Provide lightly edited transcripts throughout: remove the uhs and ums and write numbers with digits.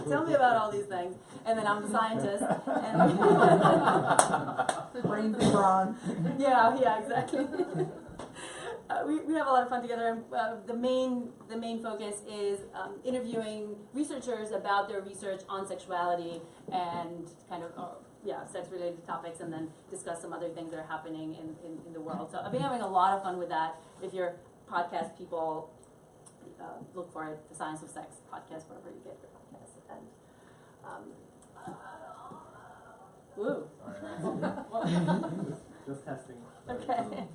tell me about all these things. And then I'm the scientist. And brains are on. yeah, exactly. We have a lot of fun together. The main focus is interviewing researchers about their research on sexuality and kind of sex-related topics, and then discuss some other things that are happening in the world. So I've been having a lot of fun with that. If you're podcast people, look for it, the Science of Sex podcast, wherever you get your podcasts. And Just testing. okay.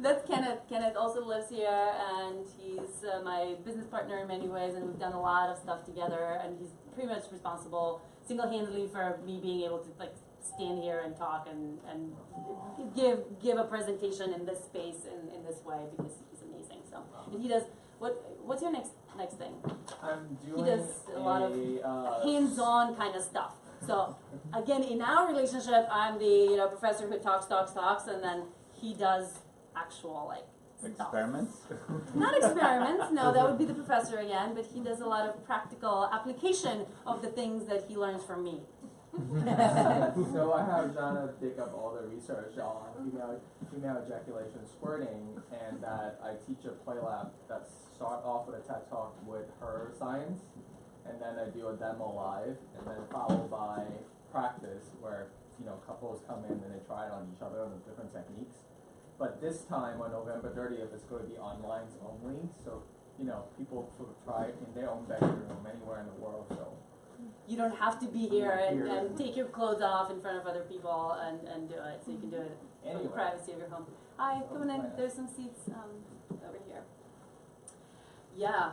That's Kenneth. Kenneth also lives here, and he's my business partner in many ways, and we've done a lot of stuff together, and he's pretty much responsible single-handedly for me being able to stand here and talk and give a presentation in this space in this way, because he's amazing. So, and he does what's your next thing? I'm doing he does a lot of hands-on kind of stuff. So again, in our relationship, I'm the professor who talks, and then he does actual experiments? Not experiments, no, that would be the professor again, but he does a lot of practical application of the things that he learns from me. So I have Zhana pick up all the research on female ejaculation squirting, and that I teach a play lab that starts off with a TED Talk with her science, and then I do a demo live, and then followed by practice where couples come in and they try it on each other with different techniques. But this time on November 30th, it's going to be online only, so people sort of try it in their own bedroom, anywhere in the world. So you don't have to be here and take your clothes off in front of other people and do it. So you can do it in the privacy of your home. Hi, come on in. There's some seats over here. Yeah,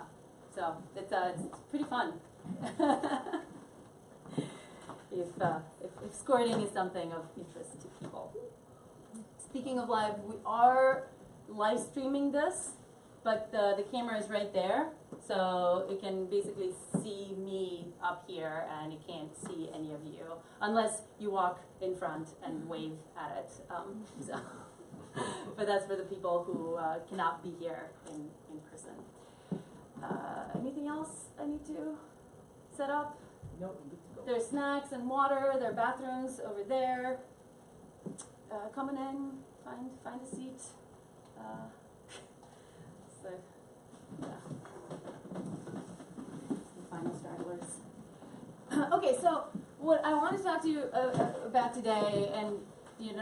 so it's pretty fun. if squirting is something of interest to people. Speaking of live, we are live streaming this, but the camera is right there, so it can basically see me up here, and it can't see any of you, unless you walk in front and wave at it. But that's for the people who cannot be here in person. Anything else I need to set up? no, good to go. There's snacks and water, there are bathrooms over there. Coming in, find a seat. So, yeah. Some final stragglers. Okay, so what I want to talk to you about today, and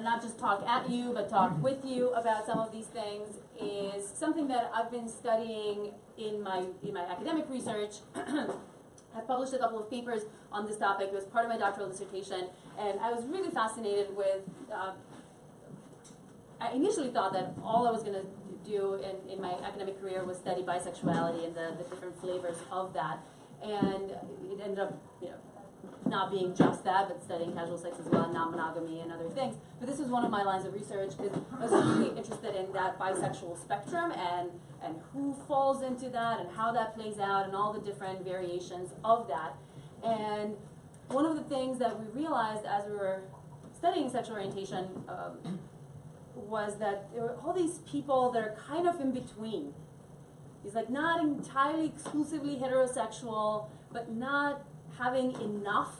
not just talk at you, but talk with you about some of these things, is something that I've been studying in my academic research. I published a couple of papers on this topic. It was part of my doctoral dissertation, and I was really fascinated with. I initially thought that all I was going to do in my academic career was study bisexuality and the different flavors of that, and it ended up, not being just that, but studying casual sex as well, and non-monogamy and other things. But this was one of my lines of research because I was really interested in that bisexual spectrum and who falls into that and how that plays out and all the different variations of that. And one of the things that we realized as we were studying sexual orientation was that there were all these people that are kind of in between. He's not entirely exclusively heterosexual, but not having enough,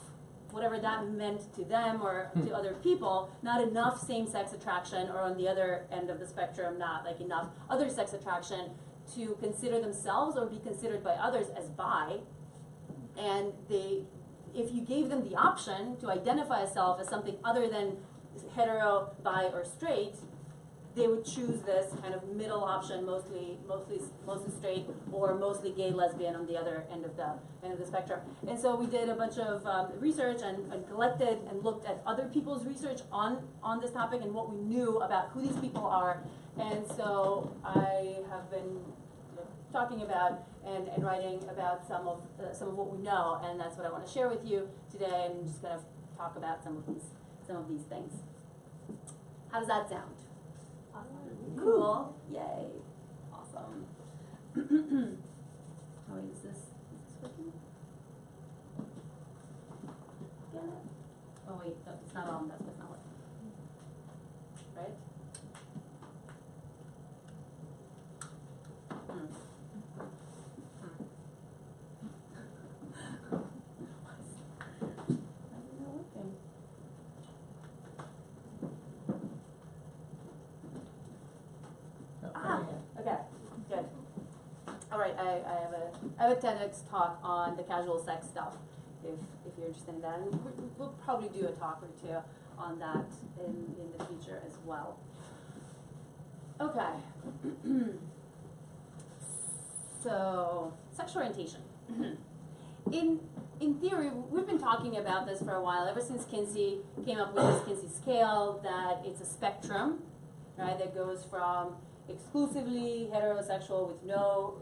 whatever that meant to them or to other people, not enough same-sex attraction, or on the other end of the spectrum, not enough other sex attraction to consider themselves or be considered by others as bi. And if you gave them the option to identify a self as something other than hetero, bi, or straight, they would choose this kind of middle option, mostly straight, or mostly gay, lesbian on the other end of the spectrum. And so we did a bunch of research and collected and looked at other people's research on this topic and what we knew about who these people are. And so I have been talking about and writing about some of what we know, and that's what I want to share with you today, and just kind of talk about some of these things. How does that sound? Cool. Yay. Awesome. Oh wait, is this working? Get it? Oh wait, no, it's not on, that's what's not working. Right? I have a TEDx talk on the casual sex stuff, if you're interested in that. And we'll probably do a talk or two on that in the future as well. Okay. So, sexual orientation. In theory, we've been talking about this for a while, ever since Kinsey came up with this Kinsey scale, that it's a spectrum, right, that goes from exclusively heterosexual with no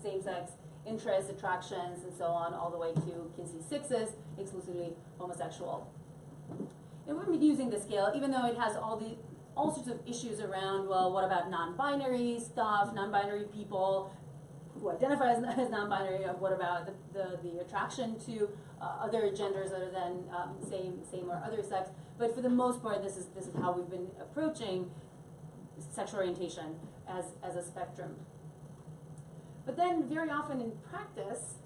same-sex interests, attractions, and so on, all the way to Kinsey 6s, exclusively homosexual. And we've been using the scale, even though it has all sorts of issues around, well, what about non-binary stuff, non-binary people who identify as non-binary, what about the attraction to other genders other than same or other sex. But for the most part, this is how we've been approaching sexual orientation as a spectrum. But then very often in practice,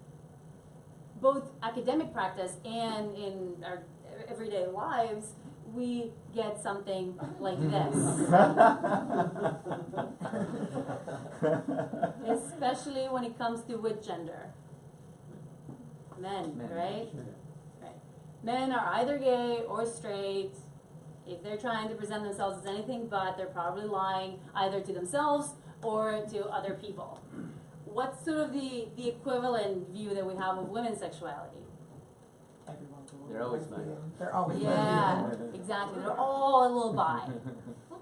both academic practice and in our everyday lives, we get something like this. Especially when it comes to which gender? Men, right? Right. Men are either gay or straight. If they're trying to present themselves as anything but, they're probably lying either to themselves or to other people. What's sort of the equivalent view that we have of women's sexuality? They're always bi. They're always Yeah, exactly. They're all a little bi.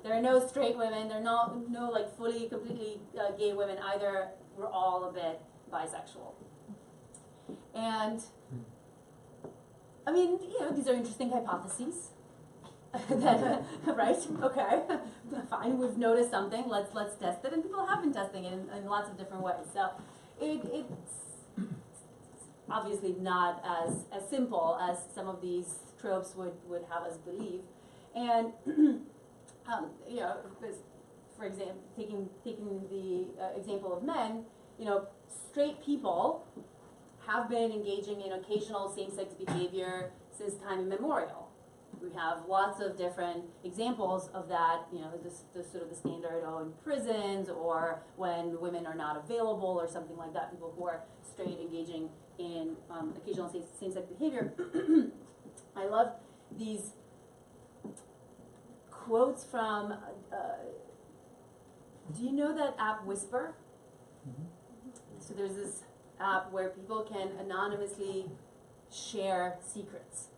There are no straight women. There are no like fully, completely gay women either. We're all a bit bisexual. And I mean, these are interesting hypotheses. That, right? Okay, fine. We've noticed something. Let's test it, and people have been testing it in lots of different ways. So it's obviously not as simple as some of these tropes would have us believe. And for example, taking the example of men, straight people have been engaging in occasional same-sex behavior since time immemorial. We have lots of different examples of that, the sort of the standard, in prisons or when women are not available or something like that, people who are straight engaging in occasional same-sex behavior. I love these quotes from, do you know that app Whisper? Mm-hmm. So there's this app where people can anonymously share secrets.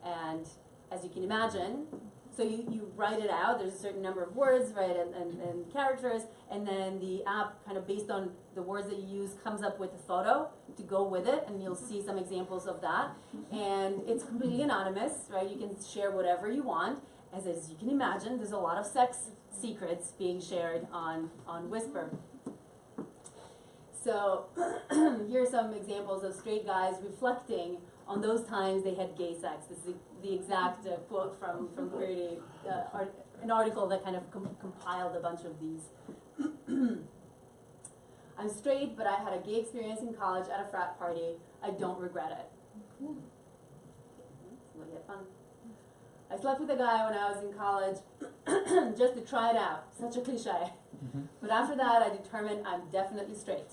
And as you can imagine, so you write it out, there's a certain number of words, right, and characters, and then the app, kind of based on the words that you use, comes up with a photo to go with it, and you'll see some examples of that. And it's completely anonymous, right? You can share whatever you want. As you can imagine, there's a lot of sex secrets being shared on Whisper. So here are some examples of straight guys reflecting on those times they had gay sex. This is the exact quote from Fluidity, an article that kind of compiled a bunch of these. I'm straight, but I had a gay experience in college at a frat party. I don't regret it. We'll get fun. I slept with a guy when I was in college just to try it out. Such a cliche. Mm-hmm. But after that, I determined I'm definitely straight.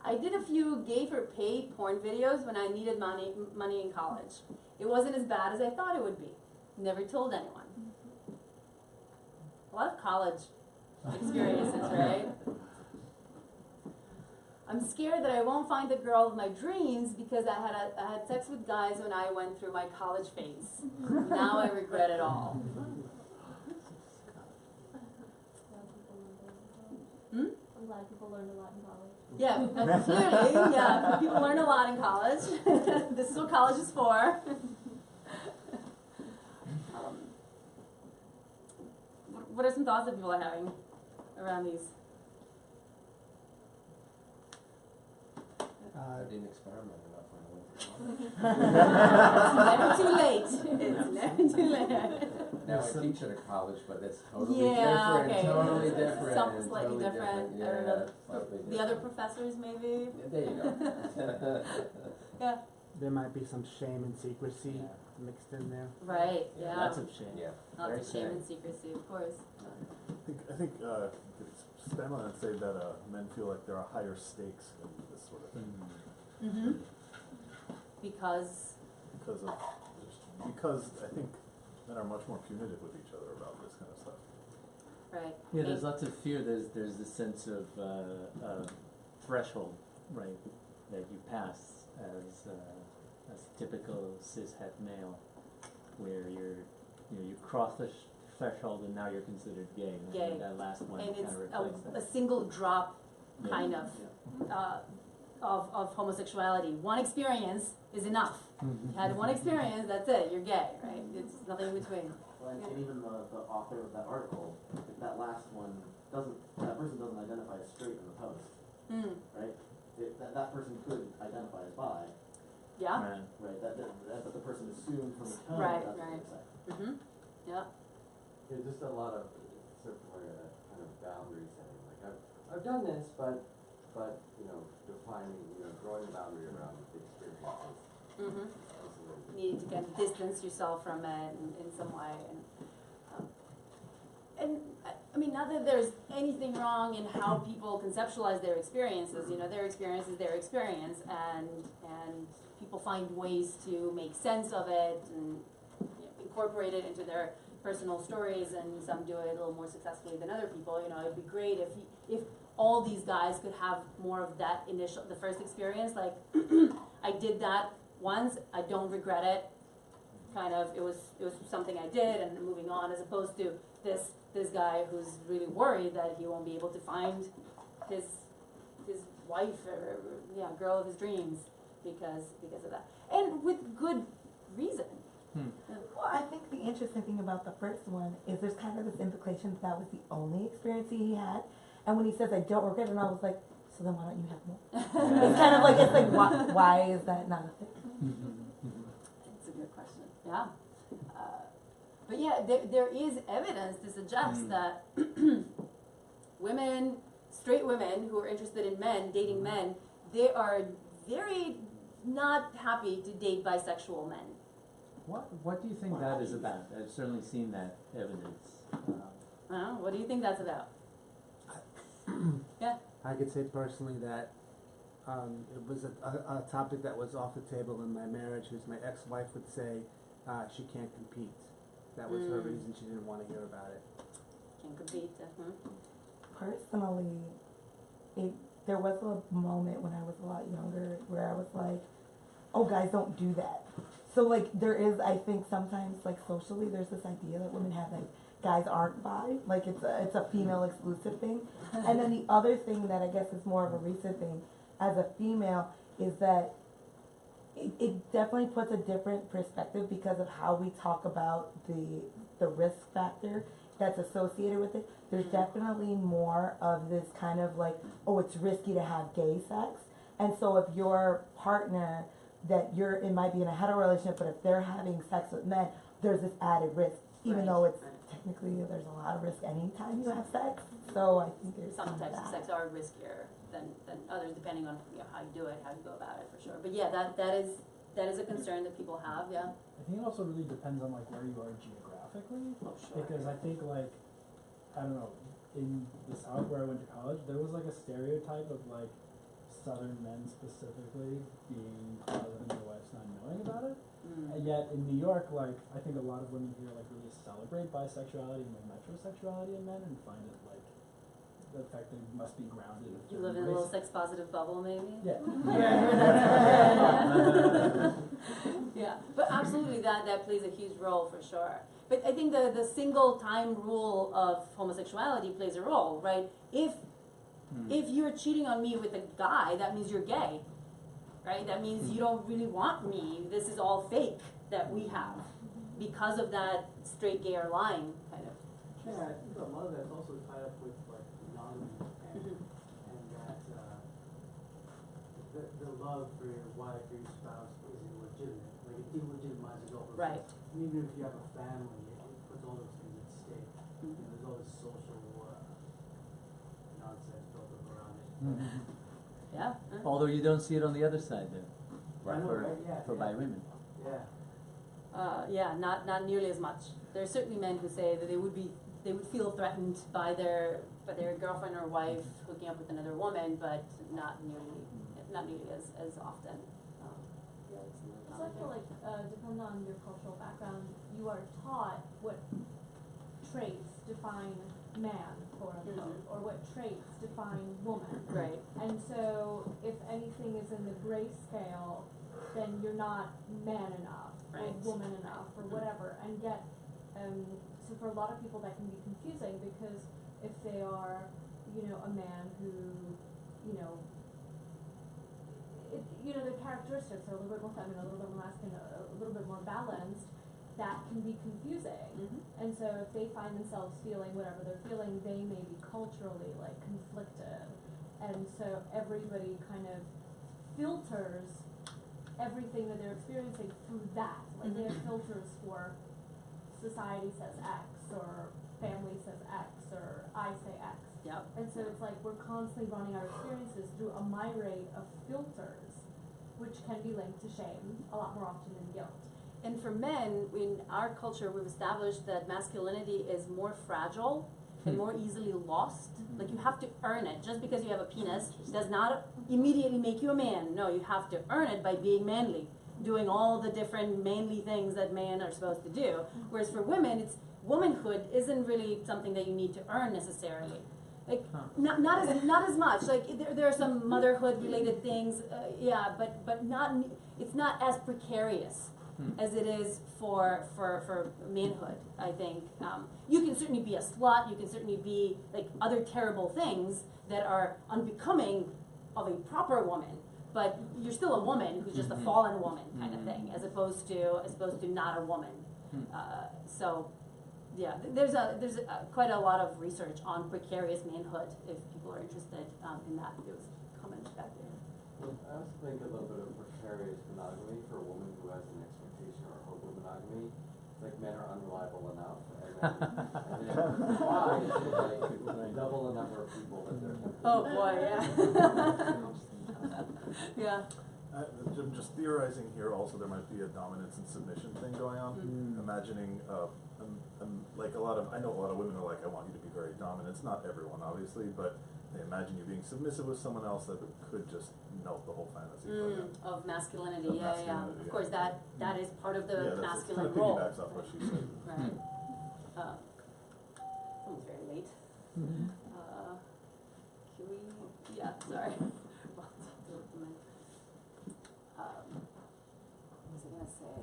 I did a few gay for pay porn videos when I needed money in college. It wasn't as bad as I thought it would be. Never told anyone. A lot of college experiences, right? I'm scared that I won't find the girl of my dreams because I had sex with guys when I went through my college phase. Now I regret it all. I'm glad people learned a lot in college. Yeah, clearly, yeah, people learn a lot in college. This is what college is for. What are some thoughts that people are having around these? I didn't experiment enough when I went to college. It's never too late. It's never too late. Now I teach at a college, but it's totally Yeah, different. okay. Totally different. Something slightly totally different. I don't know. The other professors, maybe. Yeah, there you go. Yeah. there might be some shame and secrecy mixed in there. Right, yeah. Lots of shame. Yeah. Lots Very of shame sad. and secrecy, of course. I think stand on and say that men feel like there are higher stakes in this sort of thing Mm-hmm. Because, because I think men are much more punitive with each other about this kind of stuff. right. Yeah, there's lots of fear. There's this sense of threshold, right, that you pass as typical cishet male, where you cross the threshold and now you're considered gay. And I Gay. think that last one And kind it's of reflects a that. single drop, Yeah. kind of, of homosexuality. One experience is enough. You had one experience, that's it, you're gay, right? It's nothing in between. Well, and even the author of that article, if that last one that person doesn't identify as straight in the post, Mm, right? That person could identify as bi, yeah, Right. right? That the person assumed from the tone Right, that's what right. they say. mm-hmm, yeah, Yeah, just a lot of circular kind of boundary setting. Like I've done this, but defining, drawing a boundary around the experiences. mm-hmm. Isolated. Needing to kind of distance yourself from it in some way, and I mean, not that there's anything wrong in how people conceptualize their experiences. Their experience is their experience, and people find ways to make sense of it and incorporate it into their personal stories, and some do it a little more successfully than other people. It'd be great if all these guys could have more of that the first experience, like I did that once, I don't regret it. Kind of, it was something I did, and moving on, as opposed to this guy who's really worried that he won't be able to find his wife or girl of his dreams because of that, and with good reason. Well, I think the interesting thing about the first one is there's kind of this implication that was the only experience he had. And when he says, I don't regret it, and I was like, so then why don't you have more? It's kind of like, why is that not a thing? It's a good question. Yeah. But yeah, there is evidence to suggest that straight women who are interested in men, dating men, they are very not happy to date bisexual men. What do you think that is about? I've certainly seen that evidence. What do you think that's about? Yeah. I could say personally that it was a topic that was off the table in my marriage, because my ex-wife would say she can't compete. That was her reason she didn't want to hear about it. Can compete. Personally, there was a moment when I was a lot younger where I was like, oh, guys don't do that. So like there is, I think sometimes like socially there's this idea that women have like guys aren't bi, like it's a female exclusive thing. And then the other thing that I guess is more of a recent thing as a female is that it definitely puts a different perspective because of how we talk about the risk factor that's associated with it. There's definitely more of this kind of like, oh, it's risky to have gay sex. And so if your partner it might be in a hetero relationship, but if they're having sex with men, there's this added risk, even though it's technically there's a lot of risk anytime you have sex. So I think there's Some types of sex are riskier than others, depending on how you do it, how you go about it, for sure. But yeah, that is a concern that people have. Yeah. I think it also really depends on like where you are geographically, Oh, sure. because I think like, I don't know, in the South where I went to college, there was like a stereotype of like Southern men specifically being closeted in their wives not knowing about it. And yet in New York, like, I think a lot of women here like really celebrate bisexuality and like metrosexuality in men and find it like the fact that it must be grounded. You live in a little sex positive bubble, maybe. Yeah. Yeah, but absolutely that plays a huge role for sure. But I think the single time rule of homosexuality plays a role, right? If you're cheating on me with a guy, that means you're gay, right? That means you don't really want me. This is all fake that we have because of that straight gay or lying kind of. Yeah, I think a lot of that's also tied up with like monogamy and that the love for your wife or your spouse is illegitimate. Like it delegitimizes all those Right. things. And even if you have a family, it puts all those things at stake. There's all this social nonsense built up around it. Yeah. Although you don't see it on the other side, then. I know, right? Yeah, for yeah. bi women. Yeah. Yeah, not nearly as much. There are certainly men who say that they would feel threatened by their girlfriend or wife hooking up with another woman, but not nearly as often. Yeah, it's more So I common feel there. like, depending on your cultural background, you are taught what traits define man, quote unquote, or what traits define woman. Right. And so if anything is in the gray scale, then you're not man enough, or Right. woman enough, or whatever. And yet, so for a lot of people that can be confusing, because if they are, a man who, their characteristics are a little bit more feminine, a little bit more masculine, a little bit more balanced, that can be confusing. Mhm. And so if they find themselves feeling whatever they're feeling, they may be culturally like conflicted. And so everybody kind of filters everything that they're experiencing through that. Like they have filters for society says X, or family says X, or I say X. Yep. And so it's like we're constantly running our experiences through a myriad of filters, which can be linked to shame a lot more often than guilt. And for men, in our culture, we've established that masculinity is more fragile and more easily lost. Like you have to earn it. Just because you have a penis does not immediately make you a man. No, you have to earn it by being manly, doing all the different manly things that men are supposed to do. Whereas for women, womanhood isn't really something that you need to earn necessarily. Like not as much. Like there are some motherhood related things, but not. It's not as precarious as it is for manhood. I think you can certainly be a slut. You can certainly be like other terrible things that are unbecoming of a proper woman. But you're still a woman who's just a fallen woman kind of thing, as opposed to not a woman. So. Yeah, there's quite a lot of research on precarious manhood if people are interested in that. There was a comment back there. Well, I also think a little bit of precarious monogamy for a woman who has an expectation or hope of monogamy. It's like men are unreliable enough, and then why is it like double the number of people that they're tempted Oh to boy, yeah. Yeah. I'm just theorizing here. Also, there might be a dominance and submission thing going on. Imagining, like I know a lot of women are like, I want you to be very dominant. It's not everyone, obviously, but they imagine you being submissive with someone else that could just melt the whole fantasy for them. Of masculinity, Of yeah. masculinity, Of yeah. course, that is part of the Yeah, that's masculine kind of role. piggybacks off what she said. Right. Almost very late. Can we? Yeah, sorry. What was I gonna say?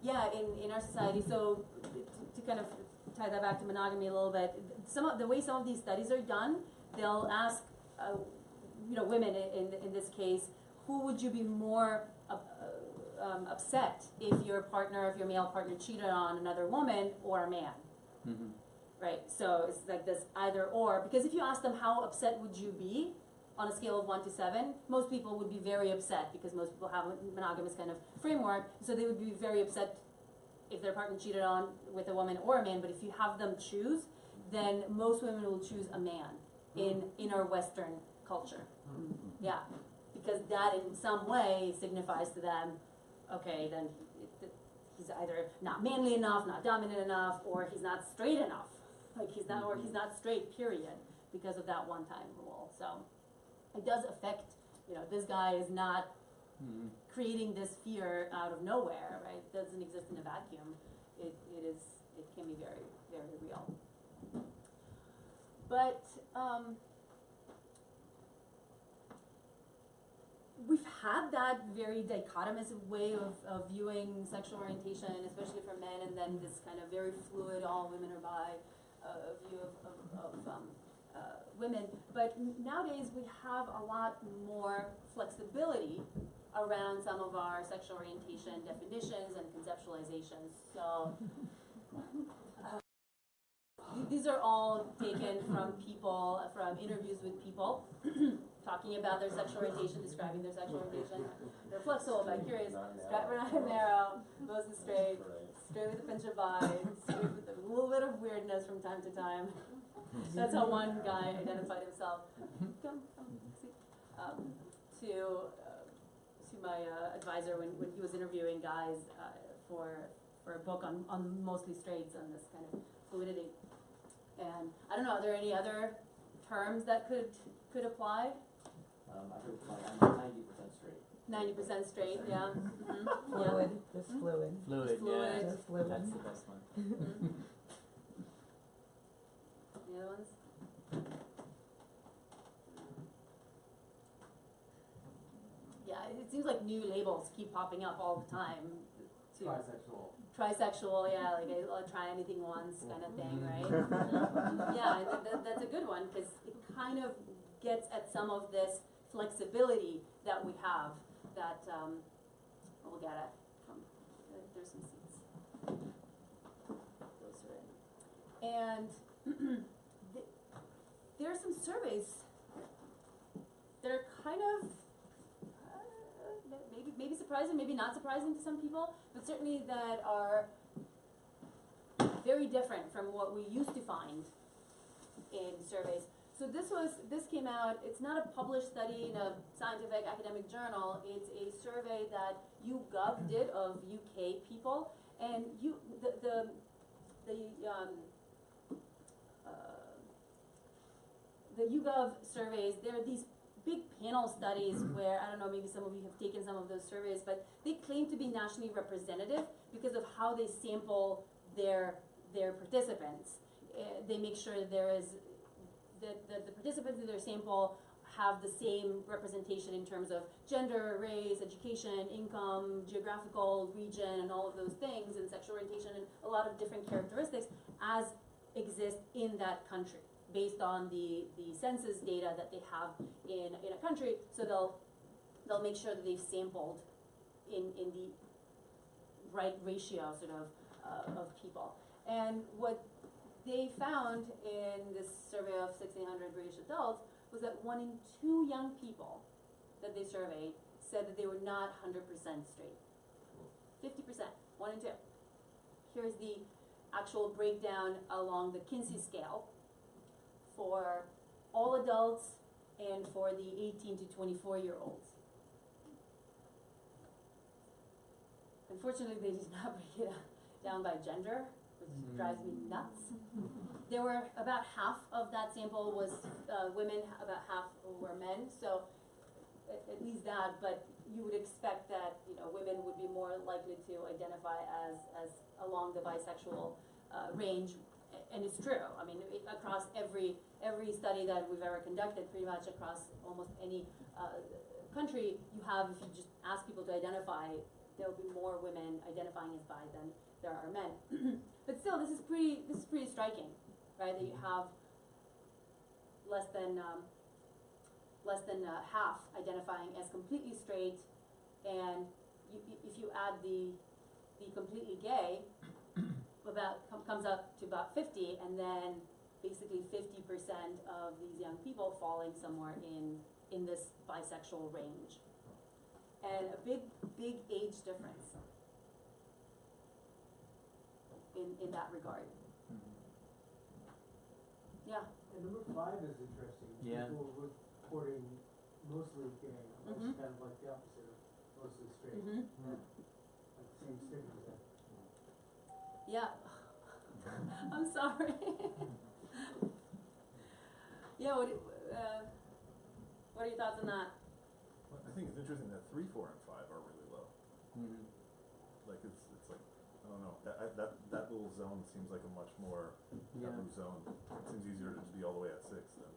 Yeah, in our society, so to kind of tie that back to monogamy a little bit, the way some of these studies are done, they'll ask, women in this case, who would you be more upset if your male partner cheated on another woman or a man? Right, so it's like this either or, because if you ask them how upset would you be on a scale of 1 to 7, most people would be very upset because most people have a monogamous kind of framework, so they would be very upset if their partner cheated on with a woman or a man. But if you have them choose, then most women will choose a man in our Western culture. Yeah, because that in some way signifies to them, okay, then he's either not manly enough, not dominant enough, or he's not straight enough. Like he's not straight, period, because of that one-time rule. So it does affect, this guy is not creating this fear out of nowhere, right? It doesn't exist in a vacuum. It can be very, very real. But we've had that very dichotomous way of viewing sexual orientation, especially for men, and then this kind of very fluid, all women are bi view of women. But nowadays we have a lot more flexibility around some of our sexual orientation definitions and conceptualizations. So these are all taken from interviews with people talking about their sexual orientation, describing their sexual orientation. They're flexible, bicurious, straight, not narrow, mostly straight with a pinch of bi, straight with a little bit of weirdness from time to time. That's how one guy identified himself. To advisor when he was interviewing guys for a book on mostly straights on this kind of fluidity. And I don't know, are there any other terms that could apply? I heard like I'm 90% straight. 90% straight, yeah. Mm-hmm. Fluid, just fluid. Fluid, Fluid. yeah, Just fluid. that's the best one. Mm-hmm. Any other ones? Yeah, it seems like new labels keep popping up all the time. Too. Trisexual. Trisexual, yeah, like I'll try anything once kind of thing, right? Yeah, that's a good one because it kind of gets at some of this flexibility that we have that we'll get at. There's some seats. Those are in. And there are some surveys that are kind of maybe surprising, maybe not surprising to some people, but certainly that are very different from what we used to find in surveys. So this came out, it's not a published study in a scientific academic journal, it's a survey that YouGov did of UK people, and the YouGov surveys, there are these big panel studies where, I don't know, maybe some of you have taken some of those surveys, but they claim to be nationally representative because of how they sample their participants. They make sure that the participants in their sample have the same representation in terms of gender, race, education, income, geographical region, and all of those things, and sexual orientation, and a lot of different characteristics as exist in that country, based on the census data that they have in a country. So they'll make sure that they've sampled in the right ratio sort of people. And what they found in this survey of 1,600 British adults was that 1 in 2 young people that they surveyed said that they were not 100% straight. 50%, 1 in 2. Here's the actual breakdown along the Kinsey scale for all adults and for the 18 to 24-year-olds. Unfortunately, they did not break it down by gender, which drives me nuts. There were about half of that sample was women, about half were men, so at least that, but you would expect that, you know, women would be more likely to identify as along the bisexual range, and it's true. I mean, across every study that we've ever conducted, pretty much across almost any country, you have, if you just ask people to identify, there'll be more women identifying as bi than there are men. But still, this is pretty striking, right? That you have less than half identifying as completely straight, and if you add the completely gay, comes up to about 50, and then basically 50% of these young people falling somewhere in this bisexual range, and a big age difference in that regard. Yeah. And number 5 is interesting. Yeah. People reporting mostly gay, almost kind of like the opposite of mostly straight. Mm-hmm. Like the same stigma there. Yeah. I'm sorry. Yeah, what are your thoughts on that? I think it's interesting that 3, 4, and 5 are really low. Mm-hmm. Like it's like, I don't know, that little zone seems like a much more taboo zone. It seems easier to just be all the way at 6 than.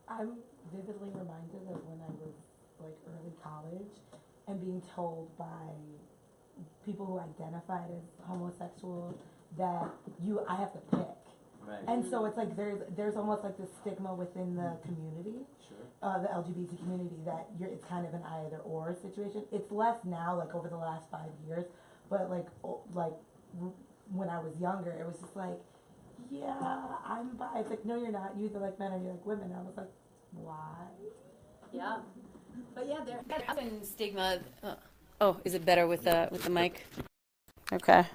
I'm vividly reminded of when I was like early college and being told by people who identified as homosexual that I have to pick. Right. And so it's like there's almost like this stigma within the community, Sure. the LGBT community, that it's kind of an either or situation. It's less now, like over the last 5 years, but like when I was younger, it was just like, yeah, I'm bi. It's like, no, you're not. You either like men or you like women. I was like, why? Yeah, but yeah, there has been stigma. Oh, is it better with the mic? Okay.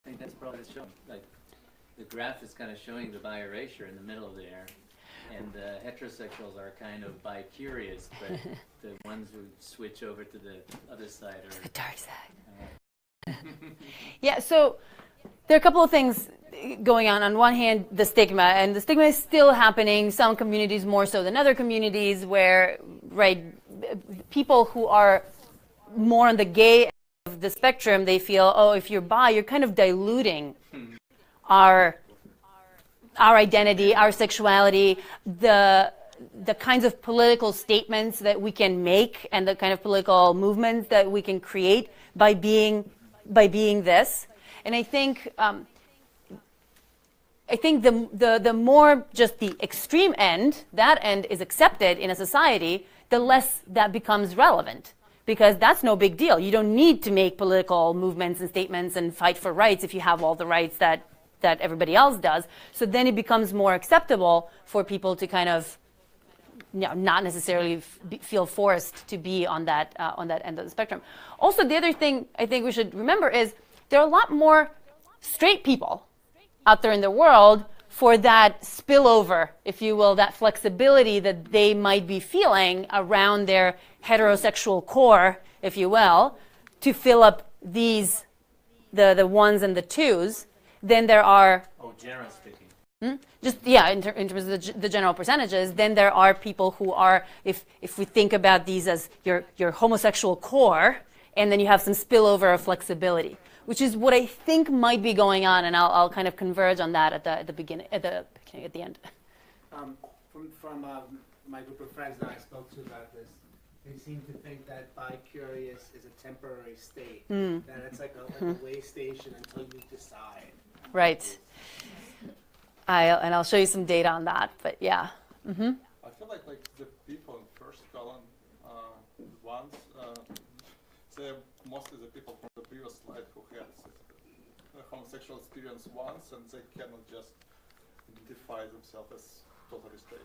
I think that's probably the show. Like, the graph is kind of showing the bi-erasure in the middle there, and the heterosexuals are kind of bi-curious, but the ones who switch over to the other side are The dark side. Yeah, so there are a couple of things going on. On one hand, the stigma, and the stigma is still happening. Some communities more so than other communities, where people who are more on the gay end of the spectrum, they feel, oh, if you're bi, you're kind of diluting our identity, our sexuality, the kinds of political statements that we can make, and the kind of political movements that we can create by being this. And I think the more just the extreme end, that end is accepted in a society, the less that becomes relevant. Because that's no big deal. You don't need to make political movements and statements and fight for rights if you have all the rights that everybody else does. So then it becomes more acceptable for people to kind of not necessarily feel forced to be on that end of the spectrum. Also, the other thing I think we should remember is there are a lot more straight people out there in the world for that spillover, if you will, that flexibility that they might be feeling around their heterosexual core, if you will, to fill up the ones and the twos, then there are... Oh, generally speaking. In terms of the general percentages, then there are people who are, if we think about these as your homosexual core, and then you have some spillover of flexibility, which is what I think might be going on, and I'll kind of converge on that at the end. From my group of friends that I spoke to about this, they seem to think that bi-curious is a temporary state, that it's like a way station until you decide. Right. I'll show you some data on that, but yeah. Mm-hmm. I feel like the people in first column ones, they're mostly the people from the previous slide who had a homosexual experience once, and they cannot just identify themselves as totally straight.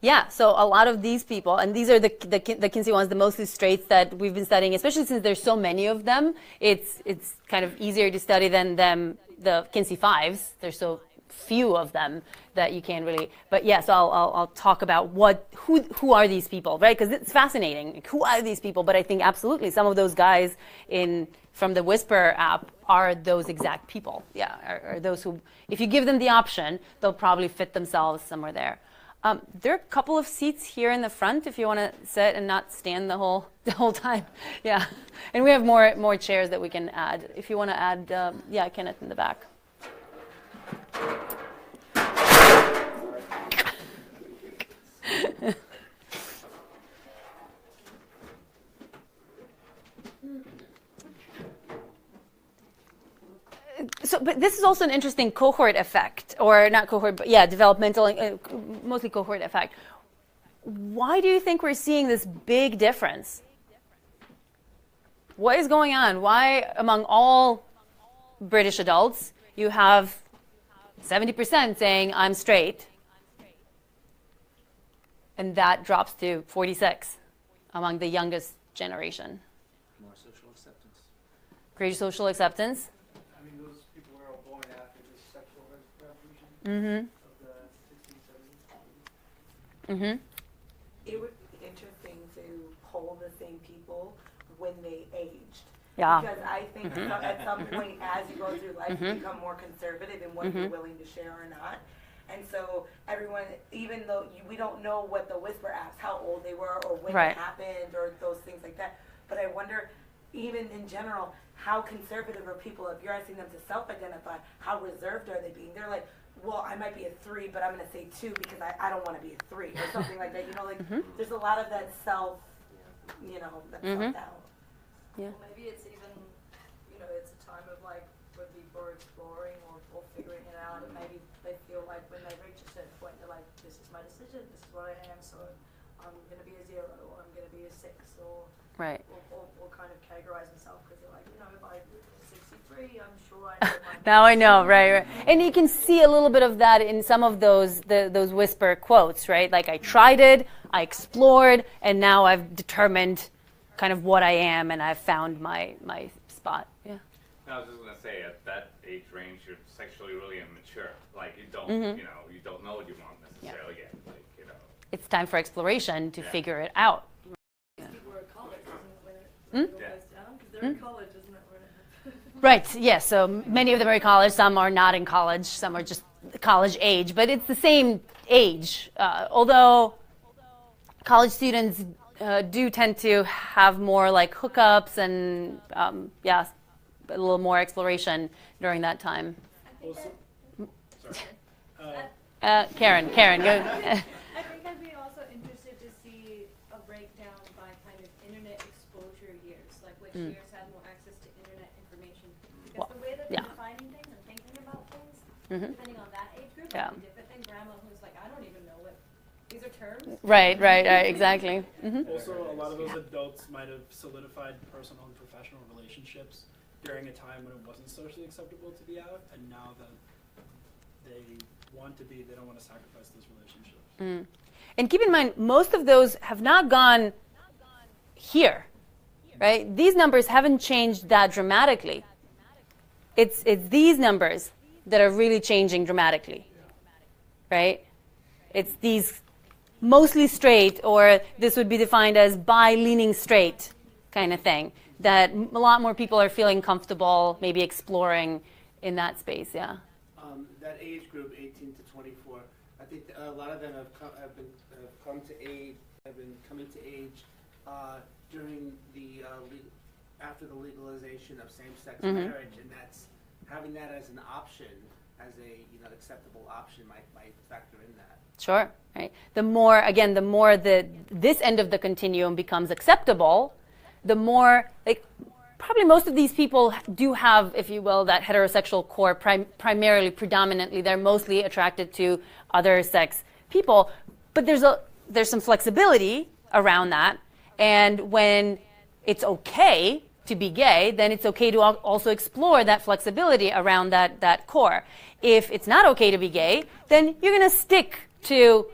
Yeah, so a lot of these people, and these are the Kinsey ones, the mostly straights that we've been studying, especially since there's so many of them. It's kind of easier to study than the Kinsey fives. There's so few of them that you can't really. But yes, I'll talk about who are these people, right? Because it's fascinating. Who are these people? But I think absolutely some of those guys from the Whisper app are those exact people. Yeah, are those who, if you give them the option, they'll probably fit themselves somewhere there. There are a couple of seats here in the front if you want to sit and not stand the whole time. Yeah, and we have more chairs that we can add. If you want to add, Kenneth in the back. So, but this is also an interesting cohort effect, or not cohort, but yeah, developmental, mostly cohort effect. Why do you think we're seeing this big difference? What is going on? Why, among all British adults, you have 70% saying I'm straight, and that drops to 46 among the youngest generation? More social acceptance. Greater social acceptance. I mean, those people were all born after the sexual revolution of the 1670s. Mm-hmm. It would be interesting to poll the same people when they aged. Yeah. Because I think at some point as you go through life, you become more conservative in what you're willing to share or not. And so everyone, even though we don't know what the Whisper asks, how old they were or when it happened or those things like that. But I wonder, even in general, how conservative are people? If you're asking them to self-identify, how reserved are they being? They're like, well, I might be a 3, but I'm going to say 2 because I don't want to be a 3 or something like that. You know, like there's a lot of that self, that self-doubt. Yeah. Well, maybe it's even, it's a time of like when people are exploring or figuring it out, and maybe they feel like when they reach a certain point, they're like, this is my decision, this is what I am, so I'm going to be a 0 or I'm going to be a 6 or kind of categorize themselves because they're like, by 63, I'm sure I know my Now I know, right. And you can see a little bit of that in some of those Whisper quotes, right? Like I tried it, I explored, and now I've determined kind of what I am, and I've found my spot. Yeah. I was just gonna say, at that age range, you're sexually really immature. Like you don't, you know, you don't know what you want necessarily yet. Like, you know. It's time for exploration to Yeah. figure it out. We're at college, isn't it, when it Yeah. goes down? Because they're in college, isn't it, when it happens? Right, yes, so many of them are in college, some are not in college, some are just college age, but it's the same age. Although college students do tend to have more like hookups and, yeah, a little more exploration during that time. Also, Karen, go. I think I'd be also interested to see a breakdown by kind of internet exposure years, like which years had more access to internet information. Because the way that they're yeah. defining things and thinking about things, depending on that age group, Yeah. might be different than grandma who's like, I don't even know what these are terms. Right, exactly. also, a lot of those adults might have solidified personal and professional relationships during a time when it wasn't socially acceptable to be out, and now that they want to be, they don't want to sacrifice those relationships. And keep in mind, most of those have not gone here, right? These numbers haven't changed that dramatically. It's these numbers that are really changing dramatically, right? It's these mostly straight, or this would be defined as bi-leaning straight kind of thing, that a lot more people are feeling comfortable, maybe exploring in that space, yeah. That age group, 18 to 24, I think a lot of them have come to age, have been coming to age during the after the legalization of same-sex marriage, and that's having that as an option, as a acceptable option, might factor in that. Sure, right. The more this end of the continuum becomes acceptable, the more, like, probably most of these people do have, if you will, that heterosexual core, primarily, predominantly. They're mostly attracted to other sex people, but there's some flexibility around that. And when it's okay to be gay, then it's okay to also explore that flexibility around that core. If it's not okay to be gay, then you're going to stick to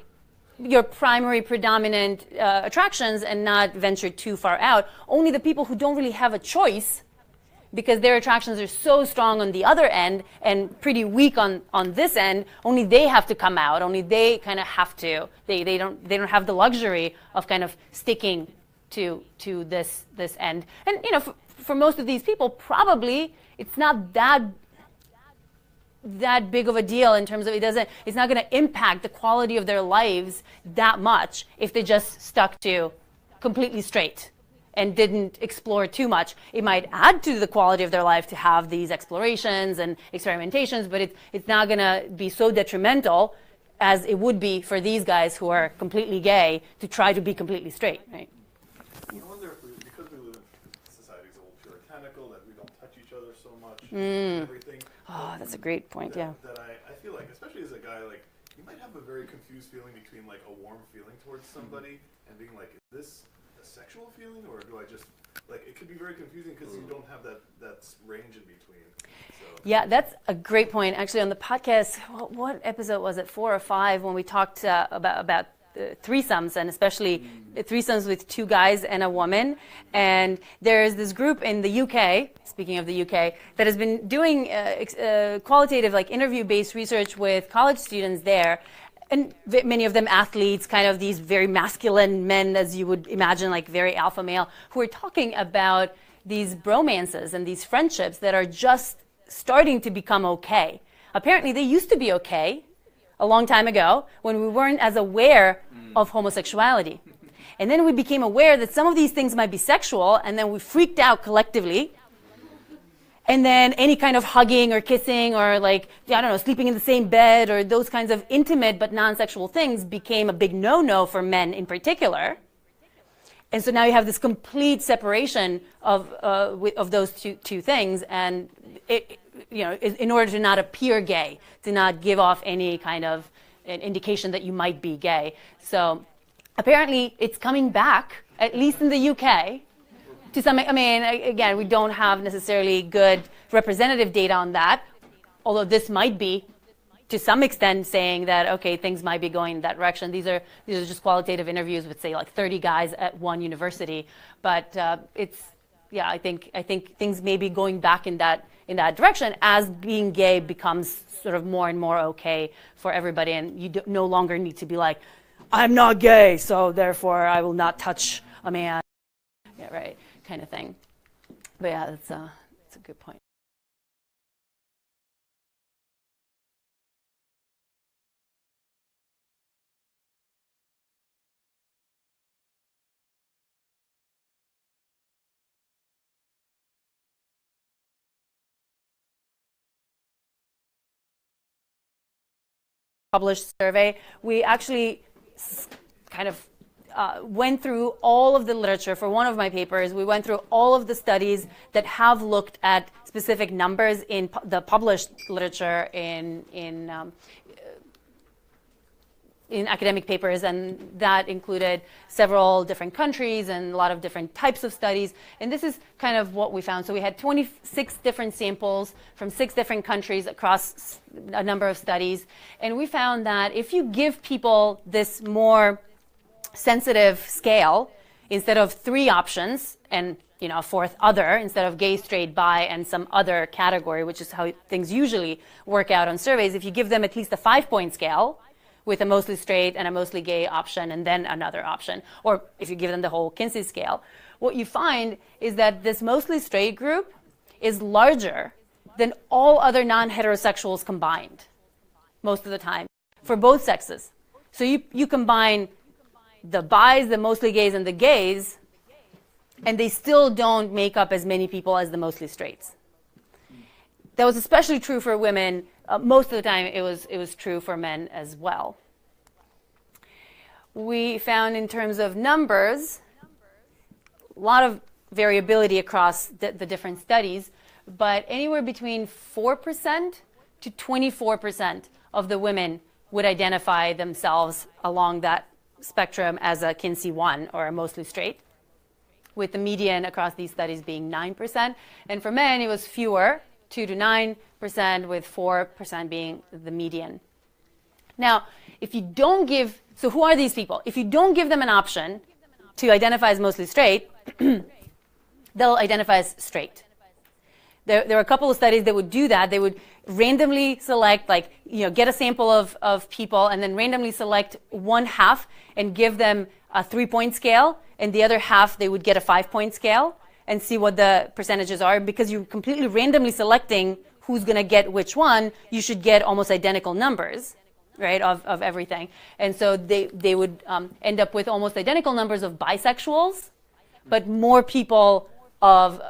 your primary predominant attractions and not venture too far out. Only the people who don't really have a choice, because their attractions are so strong on the other end and pretty weak on this end, only they have to come out. Only they kind of have to. They don't have the luxury of kind of sticking to this end. And for most of these people, probably it's not that big of a deal in terms of it's not going to impact the quality of their lives that much if they just stuck to completely straight and didn't explore too much. It might add to the quality of their life to have these explorations and experimentations, but it's not going to be so detrimental as it would be for these guys who are completely gay to try to be completely straight, right? I wonder if because we live in societies a little puritanical, that we don't touch each other so much and everything. Oh, that's a great point, yeah. That I feel like, especially as a guy, like, you might have a very confused feeling between, like, a warm feeling towards somebody and being like, is this a sexual feeling, or do I just, like, it could be very confusing because you don't have that range in between. So. Yeah, that's a great point. Actually, on the podcast, what episode was it, 4 or 5, when we talked about threesomes, and especially threesomes with 2 guys and a woman. And there's this group in the UK, speaking of the UK, that has been doing qualitative, like, interview-based research with college students there. And many of them athletes, kind of these very masculine men, as you would imagine, like very alpha male, who are talking about these bromances and these friendships that are just starting to become okay. Apparently, they used to be okay a long time ago when we weren't as aware of homosexuality. And then we became aware that some of these things might be sexual, and then we freaked out collectively. And then any kind of hugging or kissing or, like, I don't know, sleeping in the same bed or those kinds of intimate but non-sexual things became a big no-no for men in particular. And so now you have this complete separation of those two things, and in order to not appear gay, to not give off any kind of an indication that you might be gay. So apparently it's coming back, at least in the UK. To some, I mean, again, we don't have necessarily good representative data on that, although this might be, to some extent, saying that, okay, things might be going in that direction. These are just qualitative interviews with, say, like 30 guys at one university. But I think things may be going back in that in that direction as being gay becomes sort of more and more okay for everybody, and you no longer need to be like, I'm not gay, so therefore I will not touch a man. Yeah, right, kind of thing. But yeah, that's a good point. Published survey, we actually kind of went through all of the literature. For one of my papers, we went through all of the studies that have looked at specific numbers in the published literature in academic papers, and that included several different countries and a lot of different types of studies. And this is kind of what we found. So we had 26 different samples from 6 different countries across a number of studies. And we found that if you give people this more sensitive scale, instead of 3 options and a fourth other, instead of gay, straight, bi, and some other category, which is how things usually work out on surveys, if you give them at least a 5-point scale, with a mostly straight and a mostly gay option and then another option, or if you give them the whole Kinsey scale, what you find is that this mostly straight group is larger than all other non-heterosexuals combined most of the time for both sexes. So you combine the bis, the mostly gays, and the gays, and they still don't make up as many people as the mostly straights. That was especially true for women. Most of the time, it was true for men as well. We found in terms of numbers, a lot of variability across the different studies, but anywhere between 4% to 24% of the women would identify themselves along that spectrum as a Kinsey 1 or a mostly straight, with the median across these studies being 9%. And for men, it was fewer, 2 to 9%, with 4% being the median. Now, if you don't give, so who are these people? If you don't give them an option to identify as mostly straight, they'll identify as straight. There were a couple of studies that would do that. They would randomly select, get a sample of people and then randomly select one half and give them a 3-point scale, and the other half they would get a 5-point scale, and see what the percentages are. Because you're completely randomly selecting who's going to get which one, you should get almost identical numbers, right, of everything. And so they would end up with almost identical numbers of bisexuals, but more people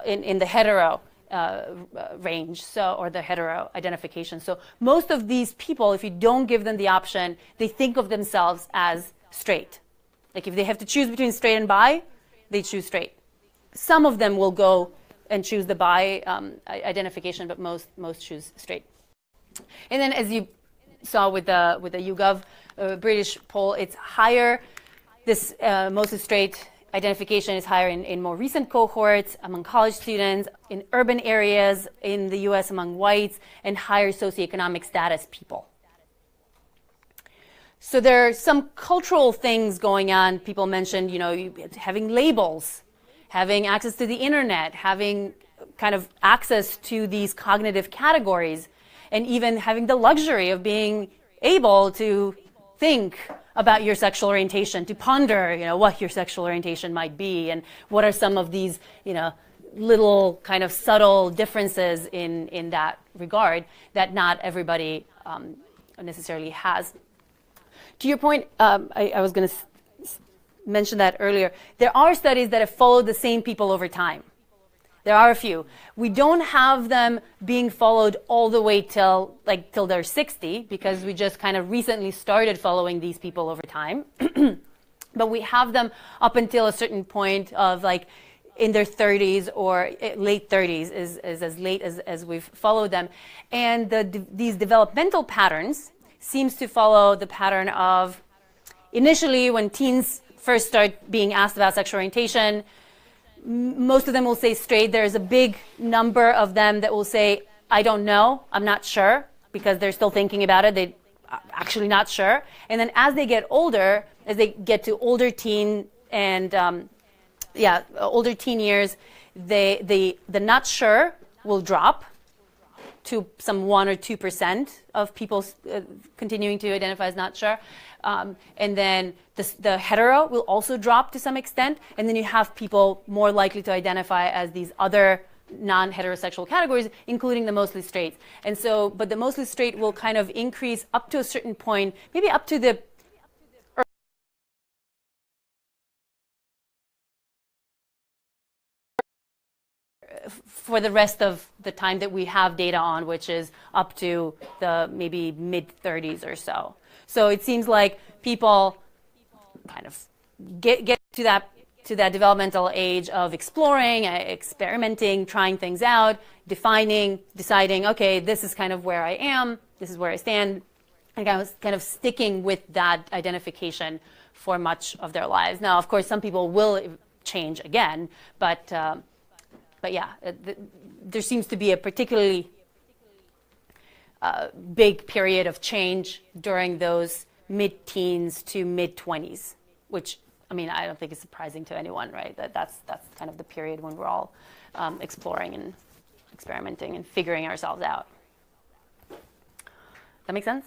in the hetero range, or the hetero identification. So most of these people, if you don't give them the option, they think of themselves as straight. Like if they have to choose between straight and bi, they choose straight. Some of them will go and choose the bi identification, but most choose straight. And then, as you saw with the YouGov British poll, it's higher. This mostly straight identification is higher in more recent cohorts, among college students, in urban areas in the U.S. among whites, and higher socioeconomic status people. So there are some cultural things going on. People mentioned, having labels, having access to the internet, having kind of access to these cognitive categories, and even having the luxury of being able to think about your sexual orientation, to ponder, what your sexual orientation might be, and what are some of these, little kind of subtle differences in that regard that not everybody necessarily has. To your point, I was going to mention that earlier. There are studies that have followed the same people over time. There are a few. We don't have them being followed all the way till they're 60, because we just kind of recently started following these people over time. But we have them up until a certain point of in their 30s or late 30s is as late as we've followed them. And these developmental patterns seems to follow the pattern of initially when teens first start being asked about sexual orientation, most of them will say straight. There's a big number of them that will say, I don't know, I'm not sure, because they're still thinking about it. They're actually not sure. And then as they get older, as they get to older teen and older teen years, the not sure will drop, to some 1 or 2% of people continuing to identify as not sure. And then the hetero will also drop to some extent. And then you have people more likely to identify as these other non-heterosexual categories, including the mostly straight. And so, but the mostly straight will kind of increase up to a certain point, maybe up to the for the rest of the time that we have data on, which is up to the maybe mid-30s or so. So it seems like people kind of get to that developmental age of exploring, experimenting, trying things out, defining, deciding, okay, this is kind of where I am, this is where I stand, and kind of sticking with that identification for much of their lives. Now, of course, some people will change again, but yeah, there seems to be a particularly big period of change during those mid-teens to mid-20s, which, I mean, I don't think is surprising to anyone, right? That's kind of the period when we're all exploring and experimenting and figuring ourselves out. That make sense?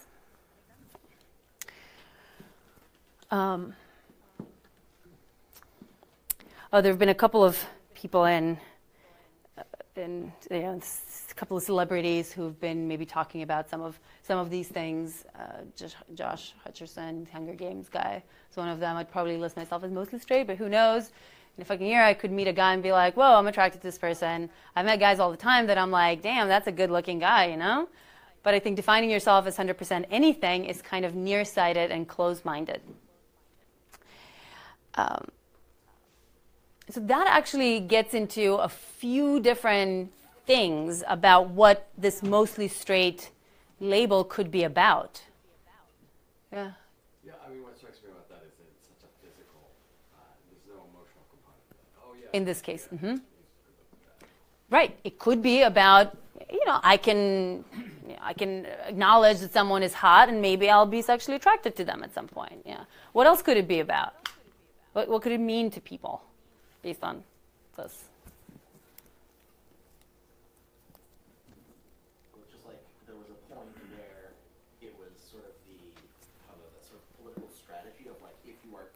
Oh, there have been a couple of people a couple of celebrities who've been maybe talking about some of these things. Josh Hutcherson, Hunger Games guy, is one of them. I'd probably list myself as mostly straight, but who knows? In a fucking year, I could meet a guy and be like, whoa, I'm attracted to this person. I've met guys all the time that I'm like, damn, that's a good-looking guy, you know? But I think defining yourself as 100% anything is kind of nearsighted and closed-minded. So that actually gets into a few different things about what this mostly straight label could be about. Yeah. Yeah, I mean, what strikes me about that is that it's such a physical, there's no emotional component. Oh, yeah. In this case. Mm-hmm. Right. It could be about, I can acknowledge that someone is hot and maybe I'll be sexually attracted to them at some point. Yeah. What else could it be about? What could it mean to people based on this? Just like there was a point where it was sort of the sort of political strategy of like if you are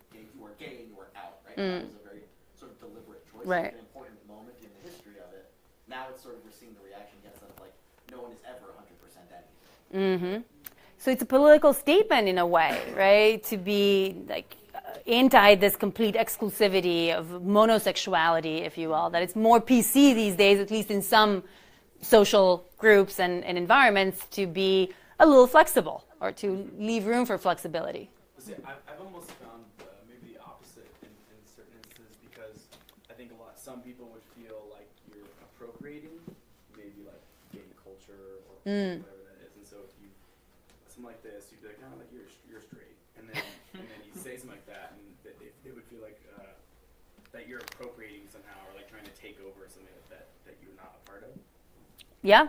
gay, and you are out, right? That was a very sort of deliberate choice, right. An important moment in the history of it. Now it's sort of we're seeing the reaction against that of like no one is ever 100% anything. Mm-hmm. So it's a political statement in a way, right? To be like anti this complete exclusivity of monosexuality, if you will, that it's more PC these days, at least in some social groups and environments, to be a little flexible or to leave room for flexibility. See, I've almost found maybe the opposite in certain instances, because I think some people would feel like you're appropriating maybe like gay culture or whatever that is, and so if you something like this, you'd be like, like you're straight, and then you say something like that, and it would feel like that you're appropriating somehow, or like trying to take over something that you're not a part of. Yeah,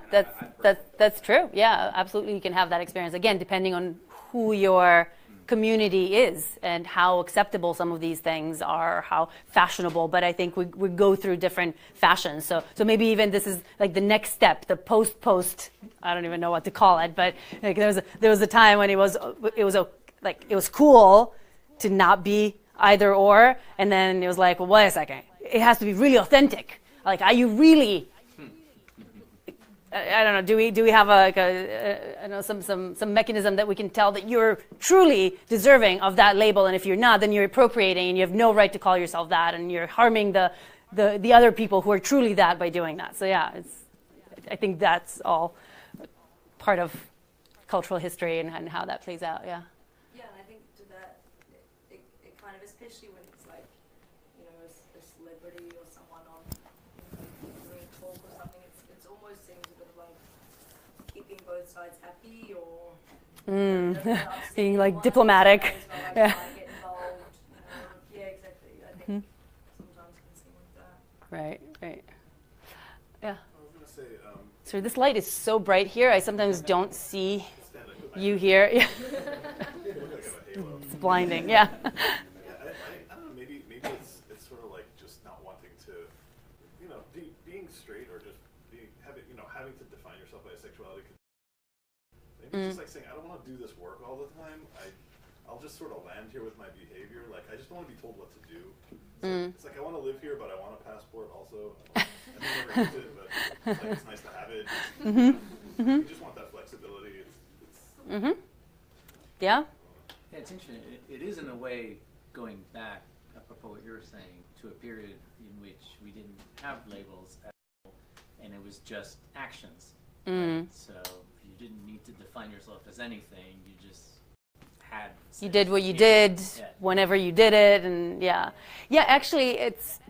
that's true. Yeah, absolutely. You can have that experience again, depending on who your community is and how acceptable some of these things are, how fashionable. But I think we go through different fashions. So maybe even this is like the next step, the post. I don't even know what to call it, but like there was a time when it was cool to not be either or, and then it was like, well, wait a second, it has to be really authentic. Like, are you really? I don't know. Do we have some mechanism that we can tell that you're truly deserving of that label, and if you're not, then you're appropriating, and you have no right to call yourself that, and you're harming the other people who are truly that by doing that. So yeah, I think that's all part of cultural history and how that plays out. Yeah. Yeah, and I think to that, it kind of, especially when it's like, a celebrity or someone on doing a talk or something, it almost seems a bit of like keeping both sides happy, or being like diplomatic. Yeah. Get involved. Yeah, exactly. I think sometimes it can seem like that. Right. Yeah. I was gonna say, So this light is so bright here, I sometimes don't see you here. Yeah. It's blinding. Yeah. I don't know. Maybe it's sort of like just not wanting to, being straight or just having to define yourself by sexuality It's just like saying, I don't want to do this work all the time. I'll just sort of land here with my behavior. Like, I just don't want to be told what to do. It's like I want to live here, but I want a passport also. I never use it, but it's like, it's nice to have it. You just want that flexibility. Yeah? Yeah, it's interesting. It is in a way going back, apropos what you were saying, to a period in which we didn't have labels at all, and it was just actions. Right? So you didn't need to define yourself as anything. You just had. You did what you did, whenever you did it, and actually, it's